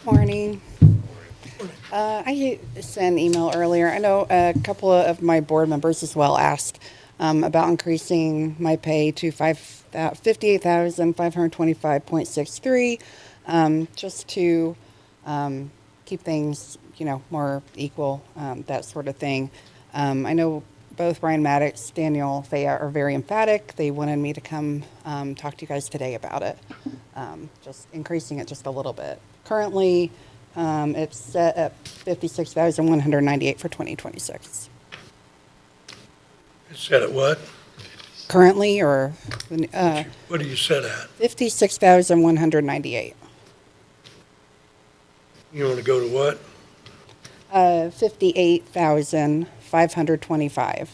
Morning. I sent an email earlier. I know a couple of my board members as well asked about increasing my pay to 58,525.63, just to keep things, more equal, that sort of thing. I know both Ryan Maddox, Daniel Faya are very emphatic. They wanted me to come talk to you guys today about it, just increasing it just a little bit. Currently, it's set at 56,198 for 2026. It said at what? Currently, or What do you set at? 56,198. You want to go to what? 58,525.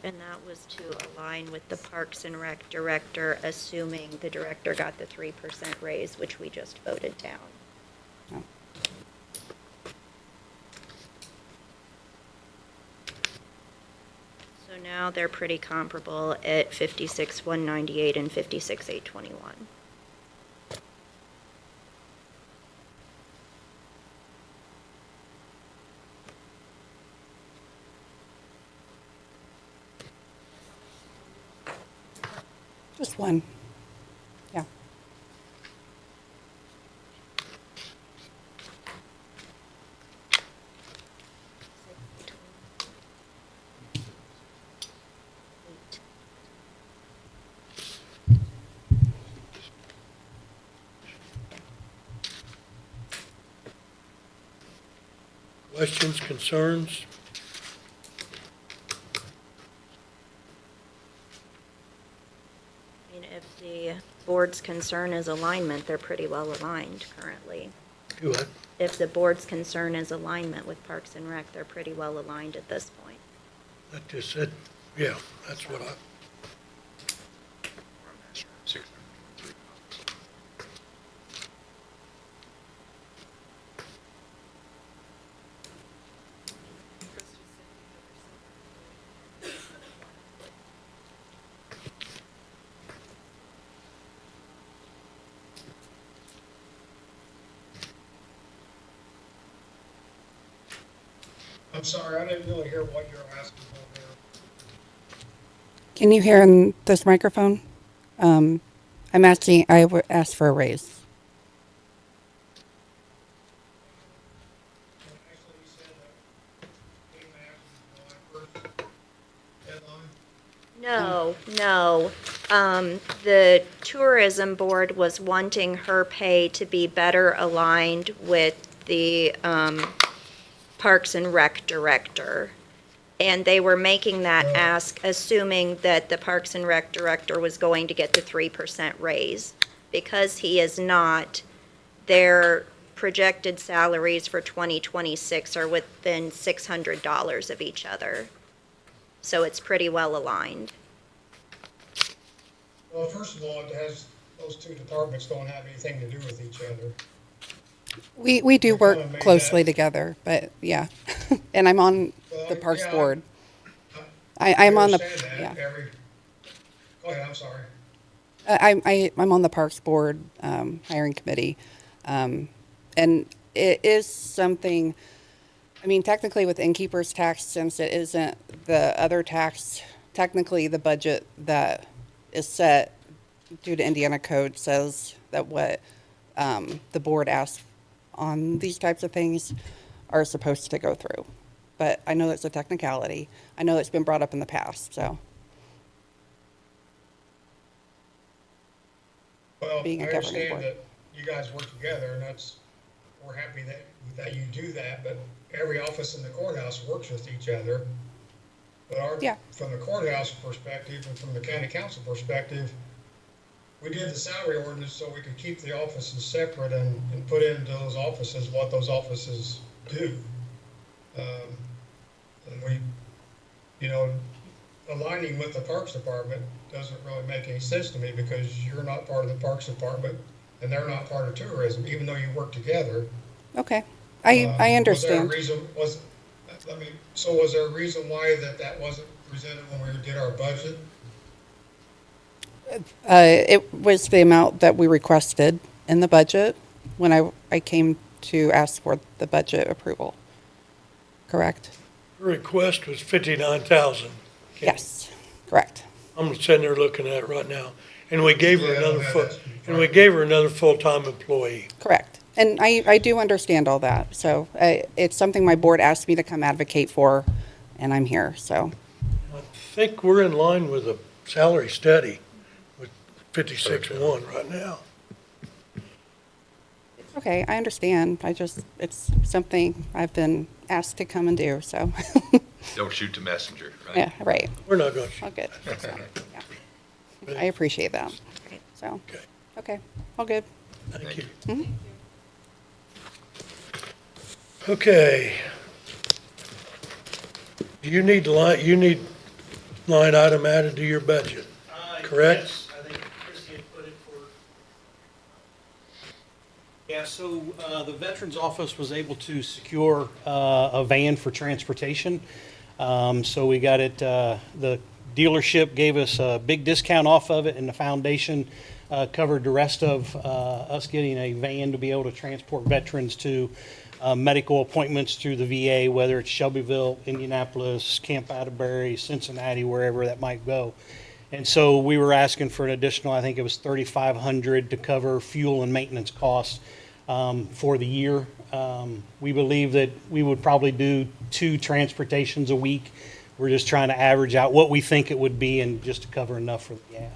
And that was to align with the Parks and Rec director, assuming the director got the 3% raise, which we just voted down. Oh. So now they're pretty comparable at 56,198 and 56,821. Just one. Yeah. Questions, concerns? I mean, if the board's concern is alignment, they're pretty well aligned currently. Do what? If the board's concern is alignment with Parks and Rec, they're pretty well aligned at this point. That just said, yeah, that's what I, I'm sorry, I didn't really hear what you're asking for there. Can you hear in this microphone? I'm asking, I would ask for a raise. Actually, you said that came after the July 1st deadline. No. The tourism board was wanting her pay to be better aligned with the, Parks and Rec director. And they were making that ask, assuming that the Parks and Rec director was going to get the 3% raise. Because he is not, their projected salaries for 2026 are within $600 of each other. So it's pretty well aligned. Well, first of all, it has, those two departments don't have anything to do with each other. We do You're work telling me closely that- together, but yeah. And I'm on Well, the Parks yeah, Board. I'm on the, understand that. yeah. Go ahead, I'm sorry. I'm on the Parks Board hiring committee. And it is something, I mean, technically with innkeeper's tax, since it isn't the other tax, technically the budget that is set due to Indiana code says that what the board asks on these types of things are supposed to go through. But I know it's a technicality. I know it's been brought up in the past, so. Well, Being a I governing understand board. that you guys work together, and we're happy that you do that, but every office in the courthouse works with each other. But Yeah. from the courthouse perspective and from the county council perspective, we did the salary ordinance so we could keep the offices separate and put into those offices what those offices do. And we, aligning with the Parks Department doesn't really make any sense to me because you're not part of the Parks Department and they're not part of tourism, even though you work together. Okay, I understand. Was there a reason why that wasn't presented when we did our budget? It was the amount that we requested in the budget when I came to ask for the budget approval. Correct? Her request was 59,000. Yes, correct. I'm sitting there looking at it right now. And we gave her Yeah, I don't another have full, that. and we gave her another full-time employee. Correct. And I do understand all that. So it's something my board asked me to come advocate for, and I'm here, so. I think we're in line with a salary study with 56.1 right now. Okay, I understand. It's something I've been asked to come and do, so. Don't shoot the messenger, right? Yeah, right. We're not going to. All good. So, yeah. I appreciate that. So, Okay. okay, all good. Thank you. Mhm. Okay. You need line item added to your budget, correct? Yes, I think Christie had put it for. Yeah, so the Veterans Office was able to secure a van for transportation. So we got it, the dealership gave us a big discount off of it, and the foundation covered the rest of us getting a van to be able to transport veterans to medical appointments through the VA, whether it's Shelbyville, Indianapolis, Camp Atterbury, Cincinnati, wherever that might go. And so we were asking for an additional, I think it was $3,500 to cover fuel and maintenance costs for the year. We believe that we would probably do 2 transportations a week. We're just trying to average out what we think it would be and just to cover enough for the gas.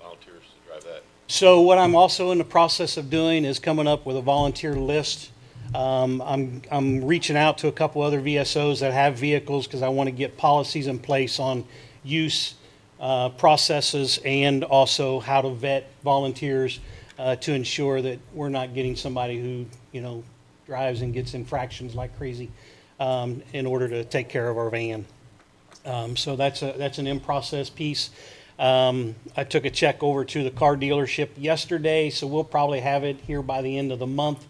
Volunteers to drive that. So what I'm also in the process of doing is coming up with a volunteer list. I'm reaching out to a couple other VSOs that have vehicles because I want to get policies in place on use, processes, and also how to vet volunteers to ensure that we're not getting somebody who, drives and gets infractions like crazy in order to take care of our van. So that's an in-process piece. I took a check over to the car dealership yesterday, so we'll probably have it here by the end of the month.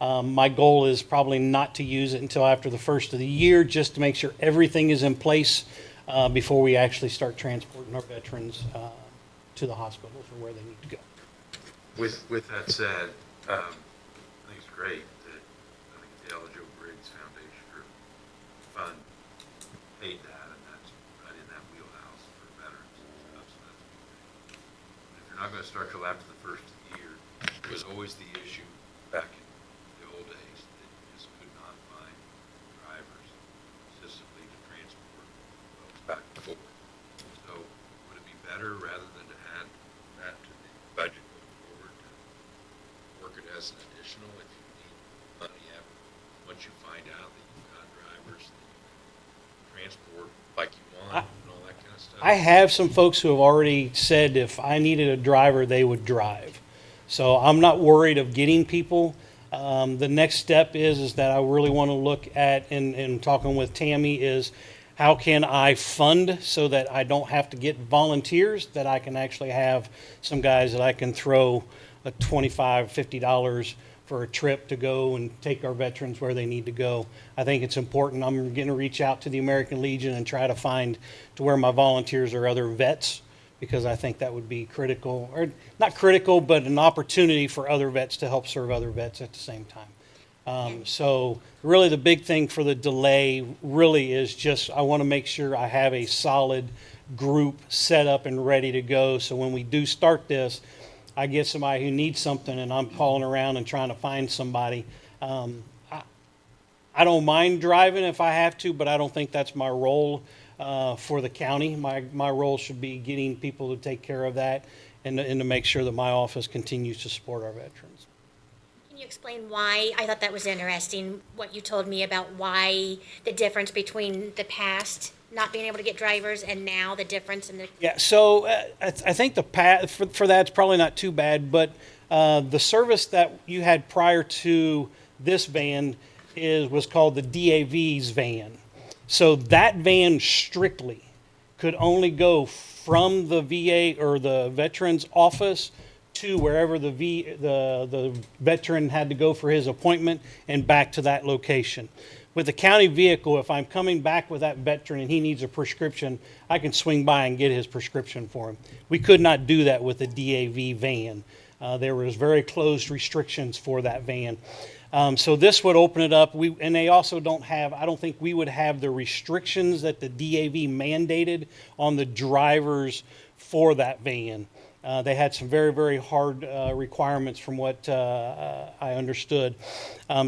My goal is probably not to use it until after the first of the year, just to make sure everything is in place before we actually start transporting our veterans to the hospitals or where they need to go. With that said, I think it's great that the Ella Jo Briggs Foundation Fund paid that, and that's right in that wheelhouse for veterans. you're not gonna start till after the first of the year. It was always the issue back in the old days that you just could not find drivers consistently to transport folks back and forth. So would it be better, rather than to add that to the budget going forward, to work it as an additional if you need money after, once you find out that you've got drivers that you can transport like you want and all that kind of stuff? I have some folks who have already said if I needed a driver, they would drive. So I'm not worried of getting people. The next step is that I really want to look at, and talking with Tammy, is how can I fund so that I don't have to get volunteers, that I can actually have some guys that I can throw a $25, $50 for a trip to go and take our veterans where they need to go. I think it's important. I'm going to reach out to the American Legion and try to find to where my volunteers are other vets, because I think that would be critical, or not critical, but an opportunity for other vets to help serve other vets at the same time. So really the big thing for the delay really is just I want to make sure I have a solid group set up and ready to go. So when we do start this, I get somebody who needs something and I'm calling around and trying to find somebody. I don't mind driving if I have to, but I don't think that's my role for the county. My role should be getting people to take care of that and to make sure that my office continues to support our veterans. Can you explain why? I thought that was interesting, what you told me about why the difference between the past not being able to get drivers and now the difference in the. Yeah, so I think the path for that's probably not too bad, but the service that you had prior to this van was called the DAV's van. So that van strictly could only go from the VA or the veteran's office to wherever the veteran had to go for his appointment and back to that location. With the county vehicle, if I'm coming back with that veteran and he needs a prescription, I can swing by and get his prescription for him. We could not do that with the DAV van. There was very closed restrictions for that van. So this would open it up. And they also don't have, I don't think we would have the restrictions that the DAV mandated on the drivers for that van. They had some very, very hard requirements from what I understood.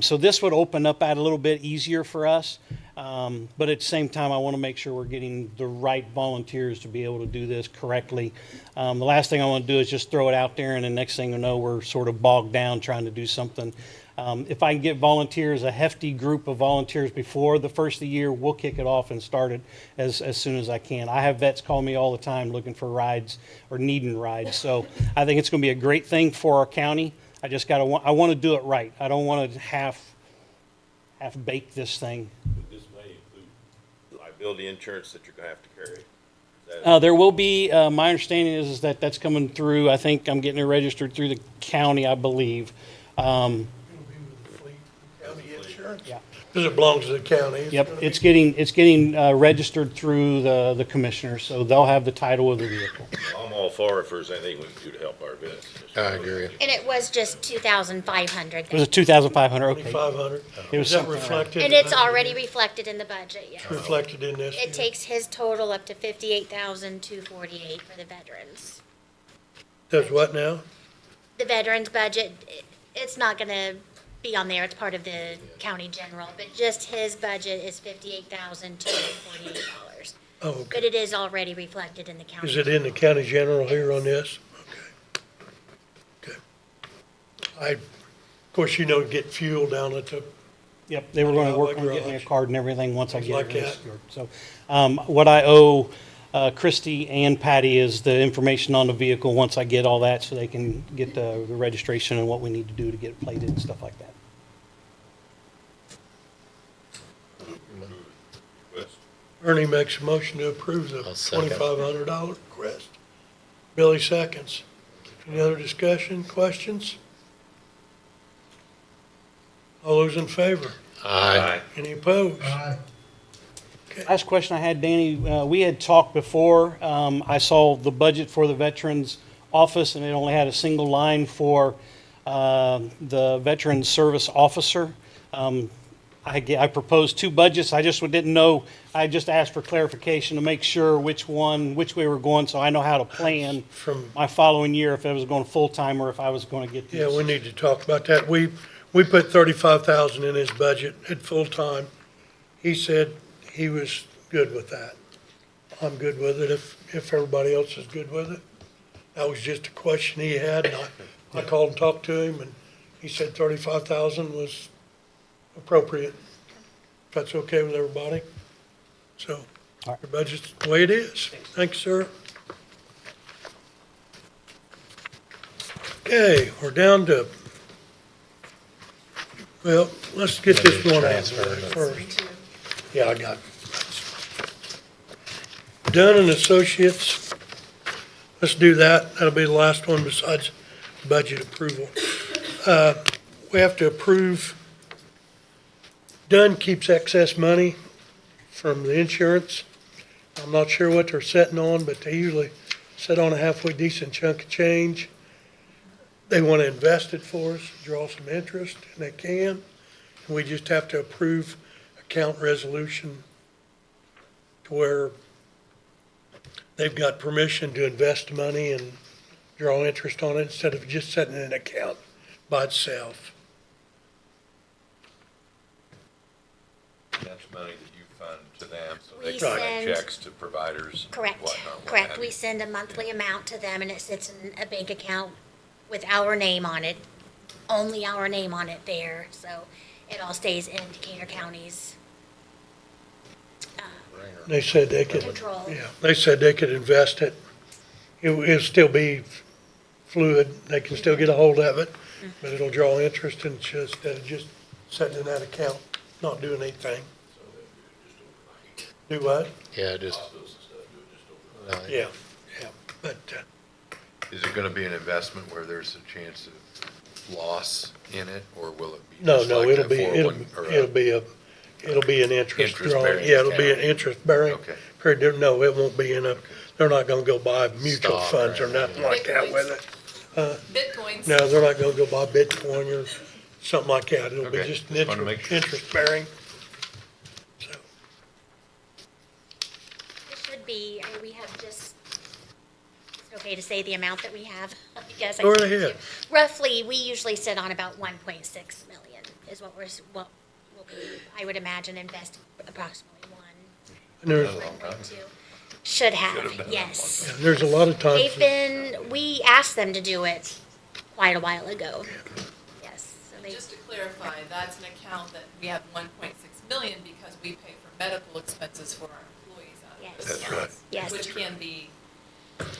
So this would open up that a little bit easier for us. But at the same time, I want to make sure we're getting the right volunteers to be able to do this correctly. The last thing I want to do is just throw it out there, and the next thing you know, we're sort of bogged down trying to do something. If I can get volunteers, a hefty group of volunteers before the first of the year, we'll kick it off and start it as soon as I can. I have vets call me all the time looking for rides or needing rides. So I think it's going to be a great thing for our county. I just I want to do it right. I don't want to half bake this thing. Would this may include liability insurance that you're gonna have to carry? Is that- There will be, my understanding is that that's coming through. I think I'm getting it registered through the county, I believe. It'll be with the fleet, county insurance. Yeah. Because it belongs to the county. Yep, it's getting registered through the commissioner, so they'll have the title of the vehicle. I'm all for it if there's anything we can do to help our vets. I agree. And it was just 2,500. It was a 2,500, okay. 2,500. It was Is that something around- reflected? And it's already reflected in the budget, yes. Reflected in this? It takes his total up to 58,248 for the veterans. Does what now? The veterans budget, it's not gonna be on there, it's part of the county general, but just his budget is $58,248. Oh, okay. But it is already reflected in the county. Is it in the county general here on this? Okay. Okay. Of course, get fuel down at the, Yep, they were going to work on Garage. getting me a card and everything once I Things get like it that. restored. So, what I owe Christy and Patty is the information on the vehicle once I get all that, so they can get the registration and what we need to do to get it plated and stuff like that. Ernie makes a motion to approve the I'll second. $2,500 request. Billy seconds. Any other discussion, questions? All those in favor? Aye. Any opposed? Last question I had, Danny, we had talked before, I saw the budget for the Veterans Office, and it only had a single line for the Veterans Service Officer. I proposed two budgets. I just didn't know, I just asked for clarification to make sure which way we're going, so I know how to plan From, my following year, if I was going full-time or if I was going to get yeah, these. we need to talk about that. We put 35,000 in his budget at full-time. He said he was good with that. I'm good with it if everybody else is good with it. That was just a question he had, and I called and talked to him, and he said 35,000 was appropriate. If that's okay with everybody. So, the budget's the way it is. Thanks, sir. Okay, we're down to, well, let's get this one out of the way first. Yeah, I got it. Dunn and Associates, let's do that. That'll be the last one besides budget approval. We have to approve, Dunn keeps excess money from the insurance. I'm not sure what they're setting on, but they usually set on a halfway decent chunk of change. They want to invest it for us, draw some interest, and they can. And we just have to approve account resolution to where they've got permission to invest money and draw interest on it instead of just setting an account by itself. That's money that you fund to them, so We they can write send- checks to providers, Correct, whatnot, what correct. have We you. send a monthly amount to them and it sits in a bank account with our name on it, only our name on it there, so it all stays in Decatur County's They said they could, control. yeah, they said they could invest it. It'll still be fluid. They can still get a hold of it, but it'll draw interest and just, instead of just sitting in that account, not doing anything. Do what? Yeah, just. Yeah, yeah, but, Is it gonna be an investment where there's a chance of loss in it, or will it be no, just no, like it'll a be, 401 or a- it'll be an interest drawing. Interest-bearing Yeah, it'll be an account. interest bearing. Okay. No, it won't be in a, they're not gonna go buy mutual Stock, funds or right, nothing yeah. like that with it. Bitcoins. No, they're not gonna go buy Bitcoin or something like that. It'll be Okay, just an just wanna make sure. interest bearing. So, It should be, we have just, it's okay to say the amount that we have, because I Go right think ahead. roughly, we usually sit on about 1.6 million is what what will be, I would imagine, invest approximately and there's, 1.2. Should have, Should have done that yes. yeah, there's a lot of times. They've been, we asked them to do it quite a while ago. Yes, so they, Just to clarify, that's an account that we have 1.6 million because we pay for medical expenses for our employees out of Yes. this. That's right. yes. Which can be,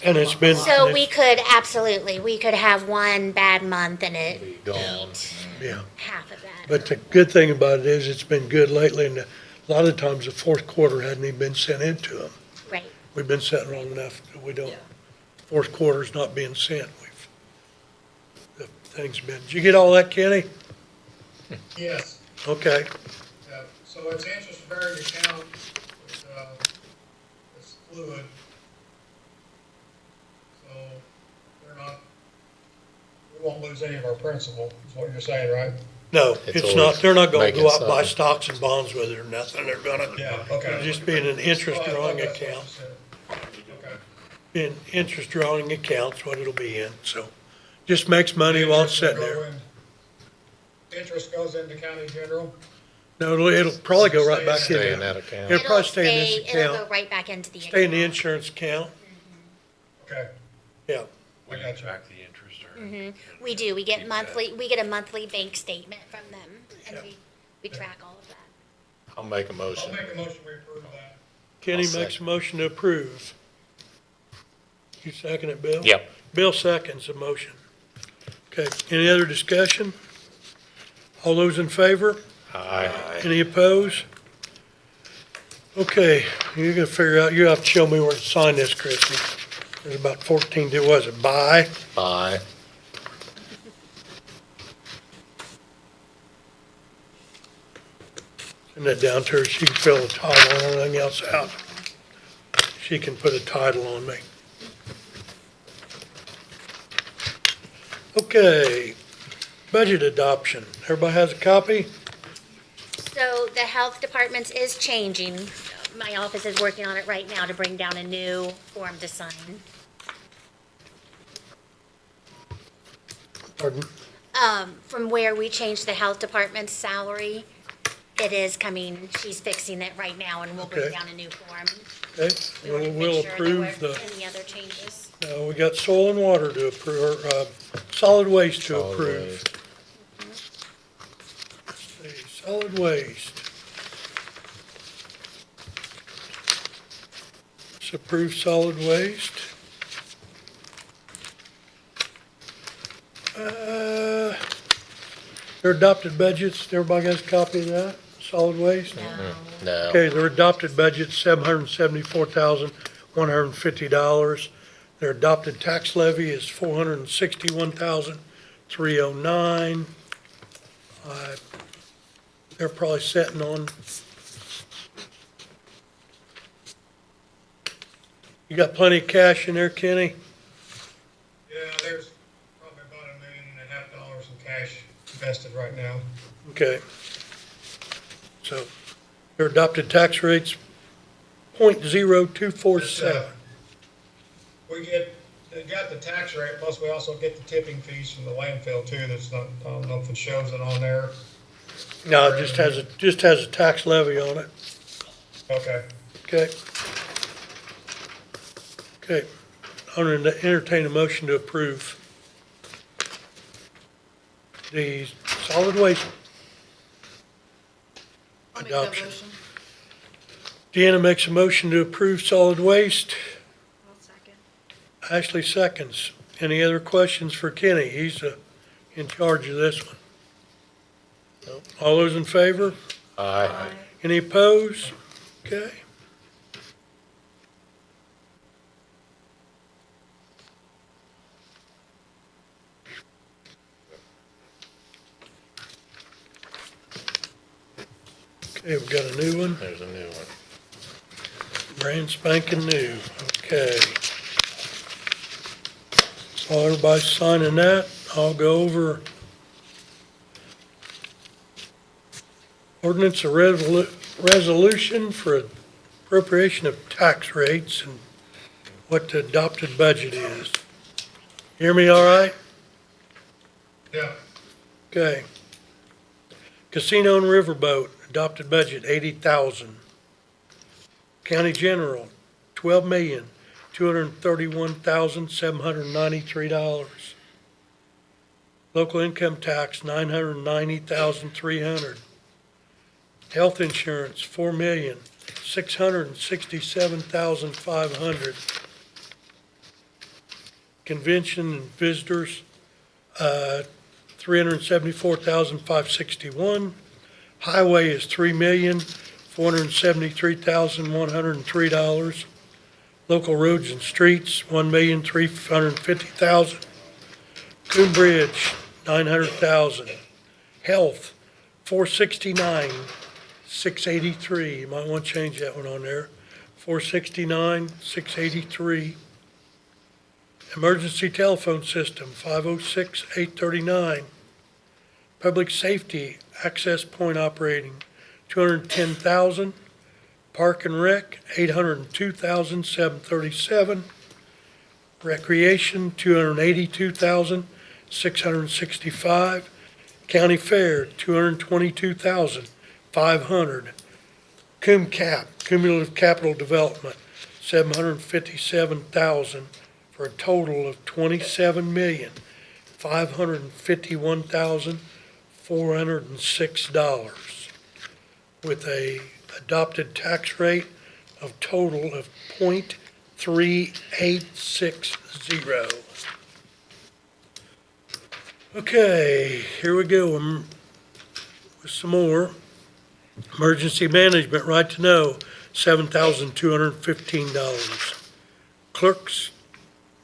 And it's been. So and we it's- could, absolutely, we could have one bad month and it Be gone. eat Yeah, half of that. but the good thing about it is it's been good lately, and a lot of times the fourth quarter hadn't even been sent into them. Right. We've been sitting long enough that we don't, Yeah. fourth quarter's not being sent. The thing's been, did you get all that, Kenny? Yes. Okay, Yeah, so it's interest bearing account, it's fluid. So they're not, we won't lose any of our principal, is what you're saying, right? no, It's it's not, always they're not gonna making go out and buy something. stocks and bonds with it or nothing. They're gonna, Okay. it'll just be in an interest drawing account. Okay. In interest drawing accounts, what it'll be in, so just makes money while it's sitting there. Interest goes into county general? No, it'll probably go right back Stay in in that there. account. It'll probably stay in this It'll go account, right back into the account. stay in the insurance account, Okay, yeah. Will I you got you. track the interest or? Mm-hmm. We do, we get Keep monthly, we get a monthly bank statement from them, and Yeah. we track all of that. I'll make a I'll motion. make a motion we approve that. Kenny I'll makes a second. motion to approve. You second it, Bill? Yep. Bill seconds the motion. Okay, any other discussion? All those in favor? Aye. Any opposed? Okay, you're gonna figure out, you have to show me where to sign this, Christie. There's about 14, was it by? Aye. Send that down to her, she can fill the title and everything else out. She can put a title on me. Okay, budget adoption. Everybody has a copy? So the health departments is changing. My office is working on it right now to bring down a new form to sign. Pardon? From where we changed the health department's salary, it is coming, she's fixing it right now, and we'll bring Okay. down a new form. Okay, We wanted to we'll make sure there approve weren't the, any other changes. we got soil and water to approve, or, solid waste to Solid approve. Let's see, solid waste. Let's approve solid waste. Their adopted budgets, everybody has a copy of that, solid waste? No. No. Okay, their adopted budget's $774,150. Their adopted tax levy is $461,309. They're probably sitting on, you got plenty of cash in there, Kenny? Yeah, there's probably about $1.5 million in cash invested right now. Okay. So their adopted tax rate's .0247. They got the tax rate, plus we also get the tipping fees from the landfill too, that's not, I don't know if it shows it on there. No, it just has a tax levy on it. Okay. Okay. Okay. I'm going to entertain a motion to approve the solid waste I'll make that adoption. motion. Deanna makes a motion to approve solid waste. I'll second. Ashley seconds. Any other questions for Kenny? He's in charge of this one. No. All those in favor? Aye. Any opposed? Okay. Okay, we've got a new one. There's a new one. Brand spanking new, okay. While everybody's signing that, I'll go over ordinance or resolution for appropriation of tax rates and what the adopted budget is. Hear me all right? Yeah. Okay. Casino and riverboat, adopted budget, 80,000. County General, $12,231,793. Local income tax, $990,300. Health insurance, $4,667,500. Convention and visitors, $374,561. Highway is $3,473,103. Local roads and streets, $1,350,000. Coon Bridge, $900,000. Health, $469,683. You might want to change that one on there. $469,683. Emergency telephone system, $506,839. Public safety access point operating, $210,000. Park and Rec, $802,737. Recreation, $282,665. County Fair, $222,500. Cumulative Capital Development, $757,000, for a total of $27,551,406, with a adopted tax rate of total of .3860. Okay, here we go, with some more. Emergency Management, Right to Know, $7,215. Clerk's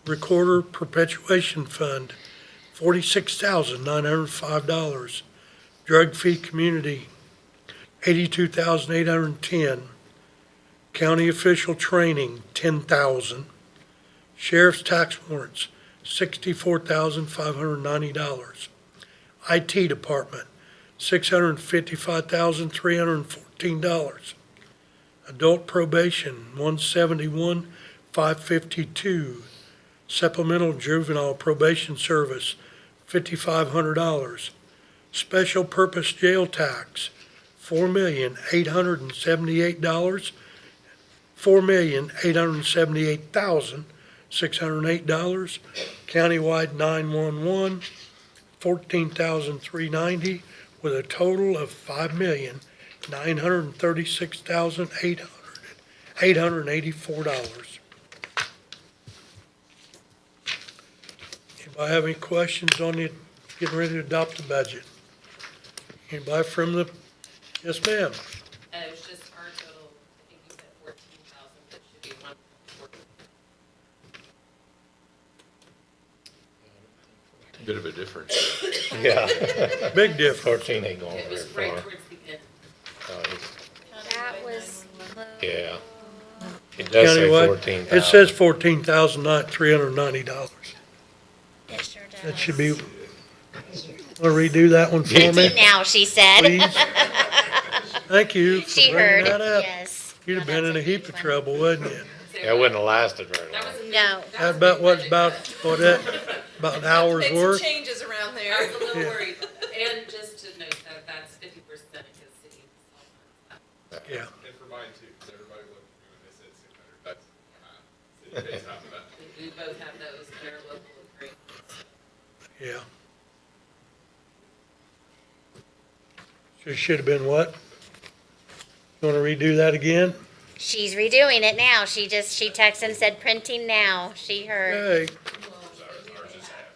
Recorder Perpetuation Fund, $46,905. Drug Fee Community, $82,810. County Official Training, $10,000. Sheriff's Tax Warrants, $64,590. IT Department, $655,314. Adult probation, $171,552. Supplemental juvenile probation service, $5,500. Special purpose jail tax, $4,878. $4,878,608. Countywide 911, $14,390, with a total of $5,936,884. Anybody have any questions on the, getting ready to adopt the budget? Anybody from the, yes, ma'am? It was just our total, I think you said 14,000, but it should be 114. Bit of a difference. Yeah. Big difference. 14 ain't going It very was right far. towards the end. That was low. Yeah. It does say Countywide, 14,000. it says $14,390. It sure does. That should be, want to redo that one for me? 15 now, she said. Please. Thank you She for bringing heard, that up. yes. You'd have been in a heap of trouble, wouldn't you? That wouldn't have lasted very long. No. That about what's about, what that, about an hour's Made some worth? changes around there. I was a little Yeah. worried. And just to note that that's 50% because city. Yeah. And for mine too, because everybody looked at me when they said 600, that's, city pays half of that. We both have those in our local agreements. Yeah. So it should have been what? You want to redo that again? She's redoing it now. She texted and said printing now. She heard. Okay. Ours is half,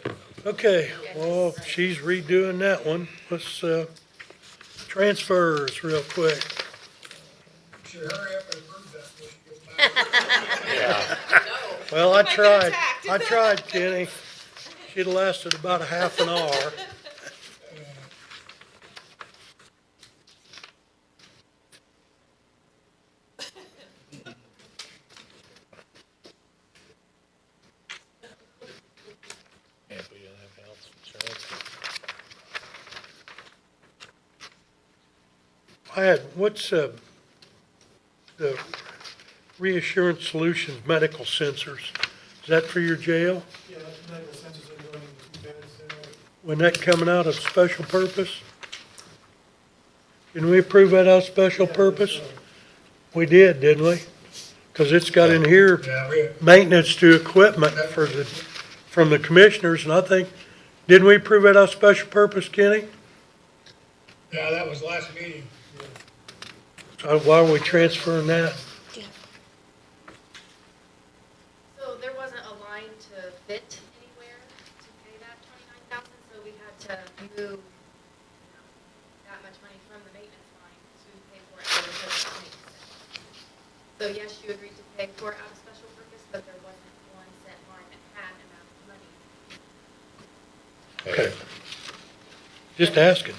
okay. Okay, well, she's redoing that one. Let's, transfers real quick. Should hurry up and approve that before she gets back. Yeah. Well, I tried, Kenny. She'd have lasted about a half an hour. Yeah, if we didn't have health insurance. I had, what's, the Reassurance Solutions medical sensors? Is that for your jail? Yeah, that's medical sensors that are going into beds there. When that coming out of special purpose? Didn't we approve that out of special purpose? We did, didn't we? Because it's got in here, Yeah, we, maintenance to equipment for the, from the commissioners, and I think, didn't we approve that out of special purpose, Kenny? yeah, that was last meeting. So why are we transferring that? So there wasn't a line to fit anywhere to pay that 29,000, so we had to move, that much money from the maintenance line to pay for it out of special maintenance. So yes, you agreed to pay for it out of special purpose, but there wasn't one set line that had an amount of money. Okay. Just asking.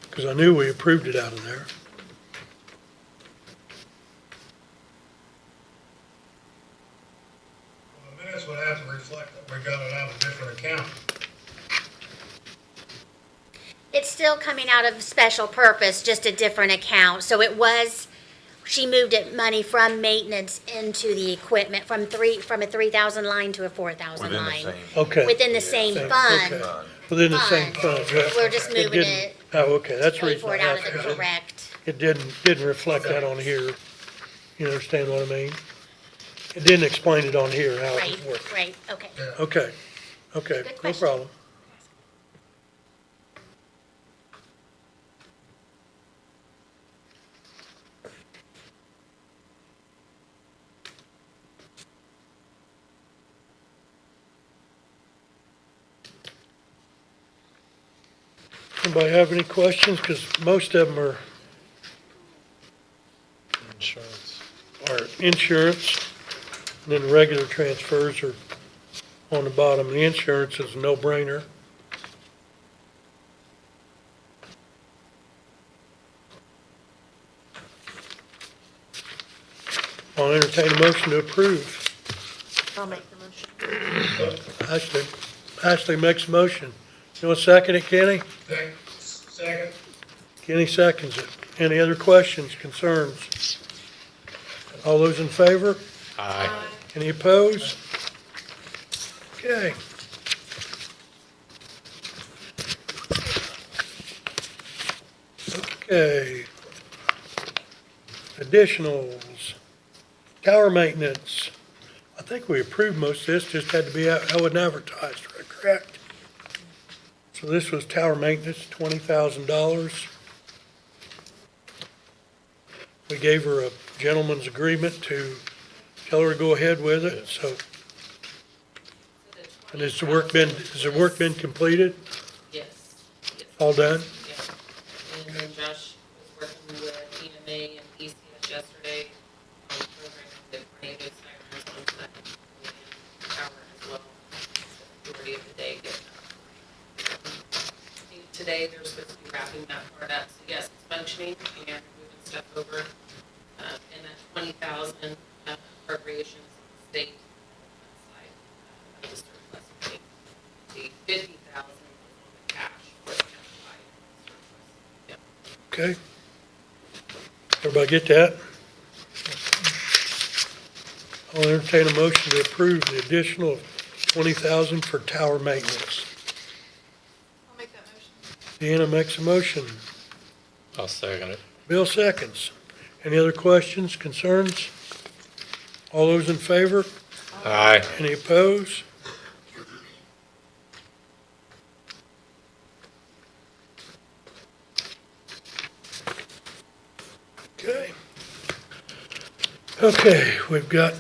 Because I knew we approved it out of there. Well, the minutes would have to reflect that we got it out of a different account. It's still coming out of special purpose, just a different account. So it was, she moved it money from maintenance into the equipment, from a 3,000 line to a 4,000 Within the line. same. Okay. Within the same Same, fund. okay. Within the same Fund. fund, right? We're just moving didn't- it Oh, okay, that's the Pay reason for I it out of asked. the 'Cause correct. It didn't reflect that on here. You understand what I mean? It didn't explain it on here how it Right, was working. right, okay. Okay, okay, Good no question. problem. Anybody have any questions? Because most of them are Insurance. insurance, and then the regular transfers are on the bottom. The insurance is a no-brainer. I'll entertain a motion to approve. I'll make the motion. Ashley makes a motion. You want to second it, Kenny? Second. Kenny seconds it. Any other questions, concerns? All those in favor? Aye. Any opposed? Okay. Okay. Additionals, tower maintenance. I think we approved most of this, just had to be out, how it advertised, correct? So this was tower maintenance, $20,000. We gave her a gentleman's agreement to tell her to go ahead with it, so. And has the work been completed? Yes. All done? Yeah. And then Josh was working with EMA and ECS yesterday on programming the tornado sirens on that tower as well. The majority of the day getting up. I think today they're supposed to be wrapping that part up. So yes, it's functioning and moving stuff over. And that 20,000 appropriations state side of the surplus. The 50,000 was on the cash for the county surplus. Yep. Okay. Everybody get that? I'll entertain a motion to approve the additional of $20,000 for tower maintenance. I'll make that motion. Deanna makes a motion. I'll second it. Bill seconds. Any other questions, concerns? All those in favor? Aye. Any opposed? Okay. Okay, we've got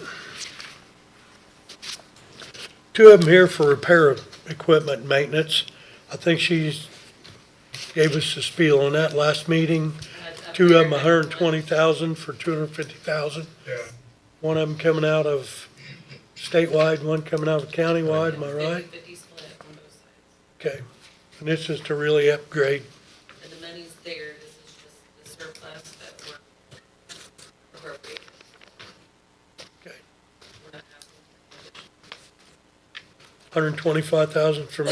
two of them here for repair of equipment and maintenance. I think she's gave us the spiel on that last meeting. Two of them, 120,000 for 250,000. Yeah. One of them coming out of statewide, one coming out of countywide, am I right? 50/50 split on both sides. Okay. And this is to really upgrade. And the money's there, this is just the surplus that we're appropriating. Okay. We're not asking for additional. 125,000 from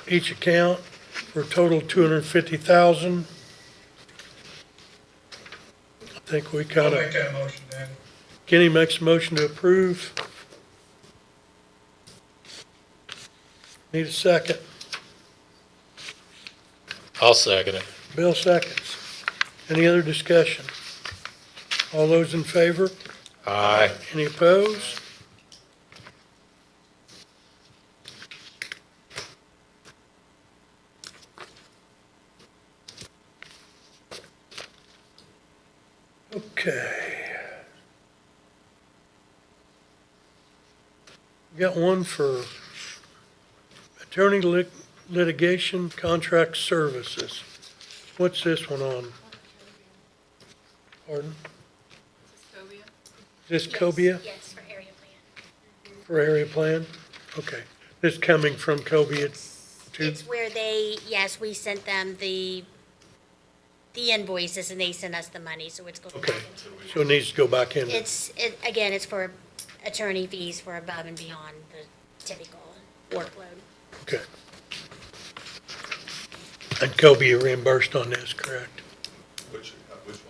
each account for a total of 250,000. I think we I'll kind make of, that motion then. Kenny makes a motion to approve. Need a second. I'll second it. Bill seconds. Any other discussion? All those in favor? Aye. Any opposed? Okay. We got one for attorney litigation contract services. What's this one on? Pardon? This Is is Cobia. this Cobia Yes, for area plan. for area plan? Okay. This coming from Cobia to, It's where they, yes, we sent them the invoices and they sent us the money, so it's going okay. back into. So it needs to go back in. Again, it's for attorney fees for above and beyond the typical workload. Okay. And Cobia reimbursed on this, correct? Which one is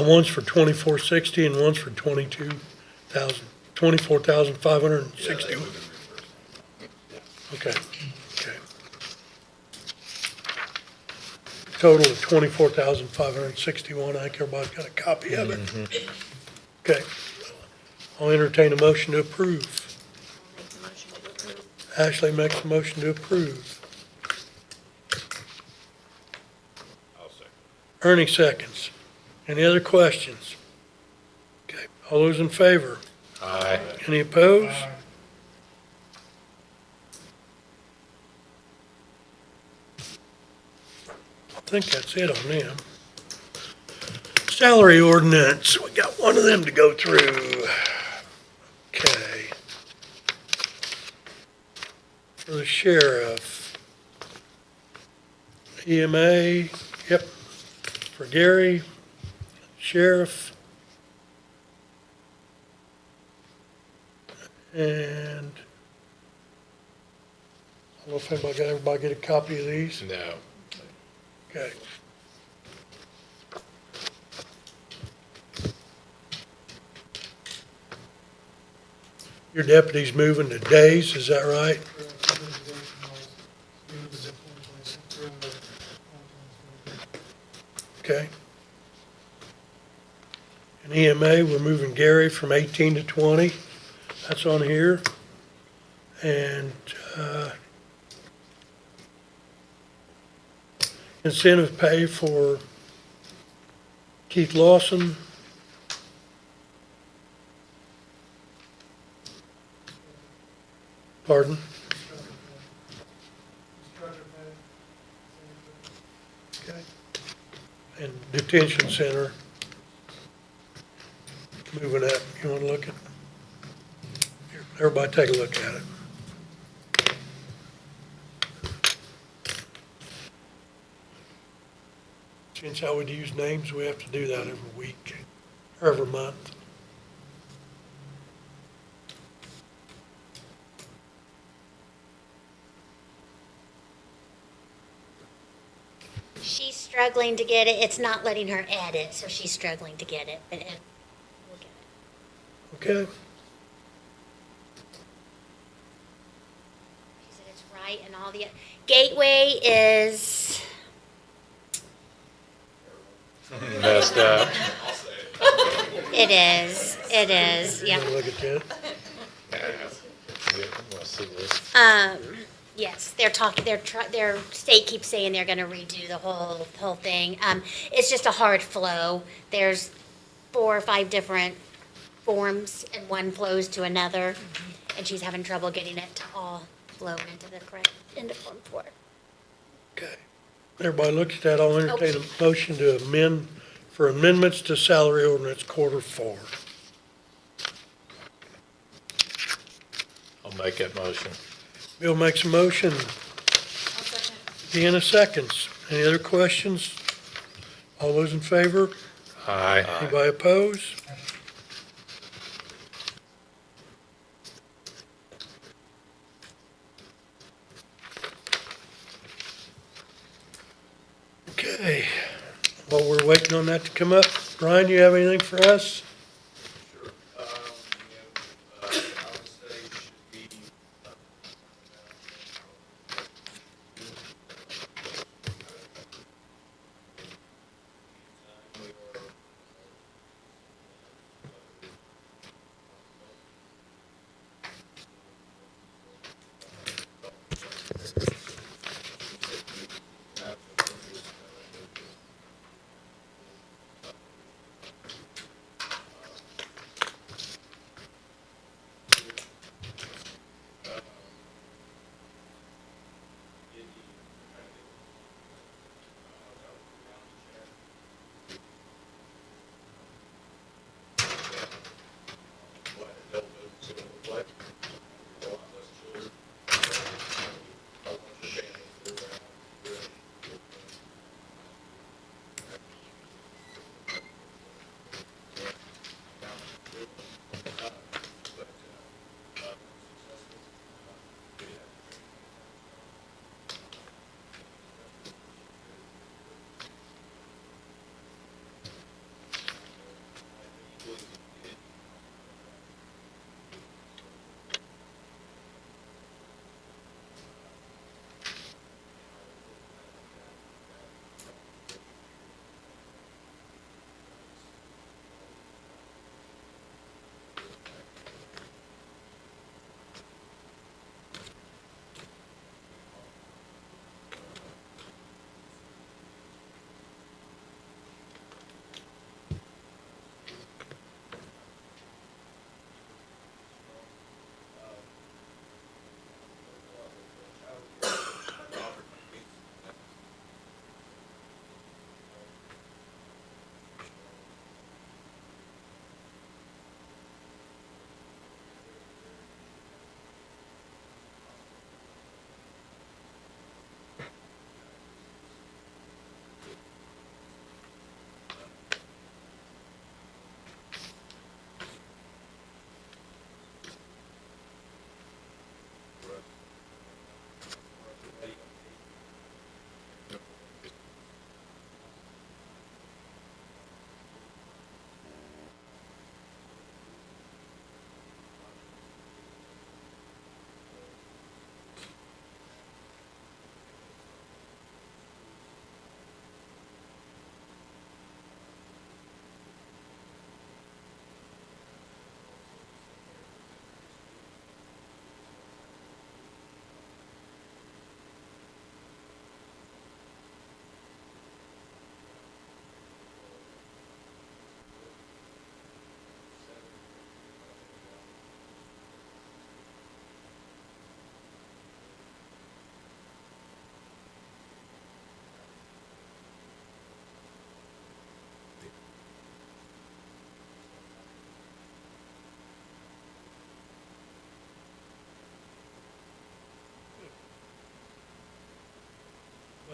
One's for 2460 and one's for 24,560. Okay, okay. Total of 24,561. I think everybody's got a copy of it. Okay. I'll entertain a motion to approve. I'll make the motion to approve. Ashley makes a motion to approve. I'll second. Ernie seconds. Any other questions? Okay, all those in favor? Aye. Any opposed? I think that's it on them. Salary ordinance, we got one of them to go through. Okay. For the sheriff. EMA, yep. For Gary, sheriff. And I don't know if everybody get a copy of these? No. Okay. Your deputy's moving to days, is that right? Okay. And EMA, we're moving Gary from 18 to 20. That's on here. And incentive pay for Keith Lawson. Pardon? Okay. And detention center. Moving up. You want to look at? Here, everybody take a look at it. Since I would use names, we have to do that every week, or every month. She's struggling to get it. It's not letting her edit, so she's struggling to get it, but we'll get it. Okay? She said it's right and all the, Gateway is, Messed up. it is, You yeah. want to look at that? Yeah, I wanna see this. Yes, they're talking, their state keeps saying they're gonna redo the whole thing. It's just a hard flow. There's 4 or 5 different forms and one flows to another. And she's having trouble getting it to all flow into Form 4. Okay. Everybody looks at that. I'll entertain a motion to amend, for amendments to salary ordinance quarter 4. I'll make that motion. Bill makes a motion. Deanna seconds. Any other questions? All those in favor? Aye. Anybody opposed? Okay. While we're waiting on that to come up, Brian, you have anything for us?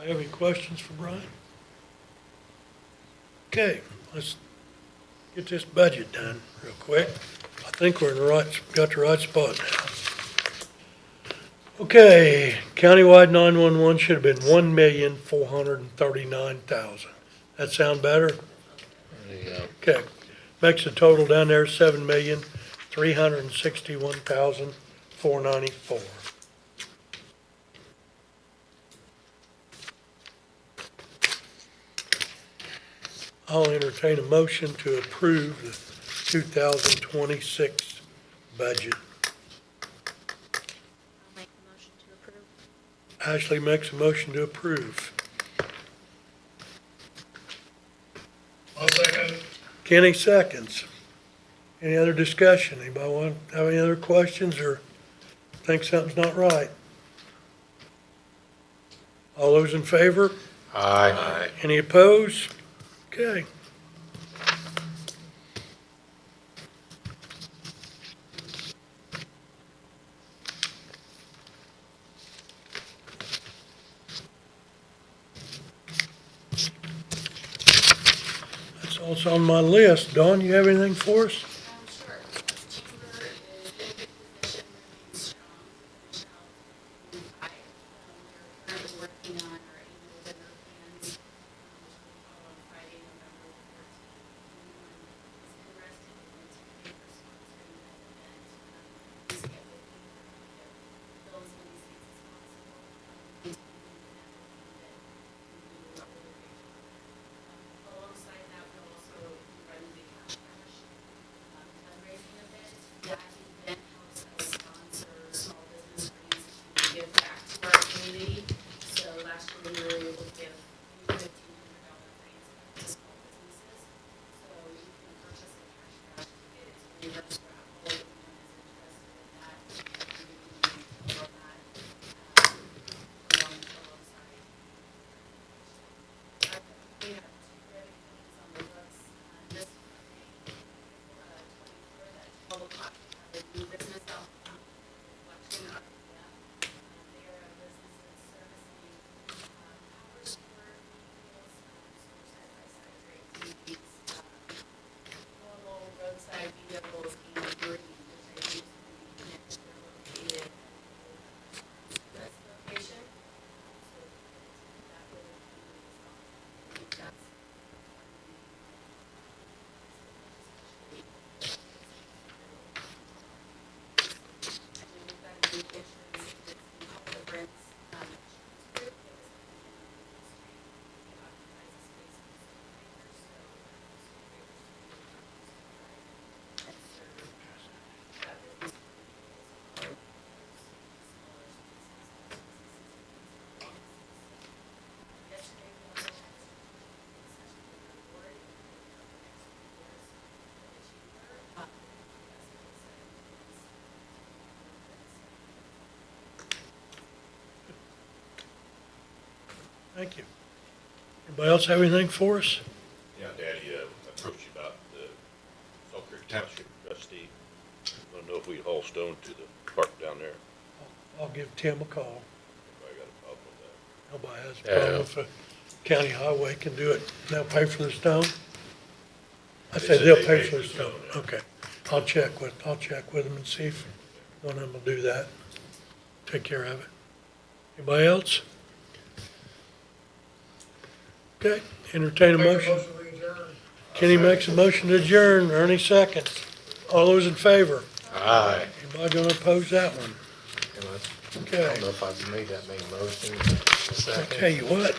I have any questions for Brian? Okay, let's get this budget done real quick. I think we're in the got the right spot now. Okay, countywide 911 should have been 1,439,000. That sound better? Yeah. Okay, makes the total down there 7,361,494. I'll entertain a motion to approve the 2026 budget. I'll make the motion to approve. Ashley makes a motion to approve. I'll second. Kenny seconds. Any other discussion? Anybody have any other questions or think something's not right? All those in favor? Aye. Any opposed? Okay. That's all that's on my list. Dawn, you have anything for us? Sure. Chamber is in a good position, remains strong to finish out 2025. We're currently working on our annual dinner plans, which will fall on Friday, November 14th. Anyone who's interested in participating or sponsoring that event, please get with me. We're going to fill as many seats as possible. Maintaining and advocating that we do a really great job. Alongside that, we'll also be running the cash bash fundraising event. That event helps us sponsor small business grants to give back to our community. So last year we were able to give $1,500 grants back to small businesses. So you can purchase a cash bash ticket. It's a reverse raffle. If anyone is interested in that, you can details on that alongside. We have two ready meetings on the books, this Friday, April 24th at 12 o'clock. We have a new business outcome reflection of them. They are a businesses servicing power sport vehicles, so side-by-side great TVs, normal roadside vehicles and green, which I use to be next to located at this location. So that would be I think that's and then we've got a new insurance agency called the Brents Insurance Group that is coming in on Main Street. It occupies a space in the supervisors, so supervisors can and serve that business community as well. Smaller spaces. Yesterday, we also had a session with our board and the next few years for the chamber. Thank you. Anybody else have anything for us? Yeah, Daddy, approached you about the Salt Creek Township trustee. Want to know if we haul stone to the park down there. I'll give Tim a call. Anybody got a problem with Nobody has a problem if a county highway can do it. They'll pay for the stone? I They said said they'll they pay pay for the for stone. stone, yeah. Okay. I'll check with them and see if one of them will do that. Take care of it. Anybody else? Okay, entertain a motion. We adjourn. Kenny makes a motion to adjourn. Ernie seconds. All those in favor? Aye. Anybody gonna oppose that one? I Okay. don't know if I've made that many motions. I'll tell you what,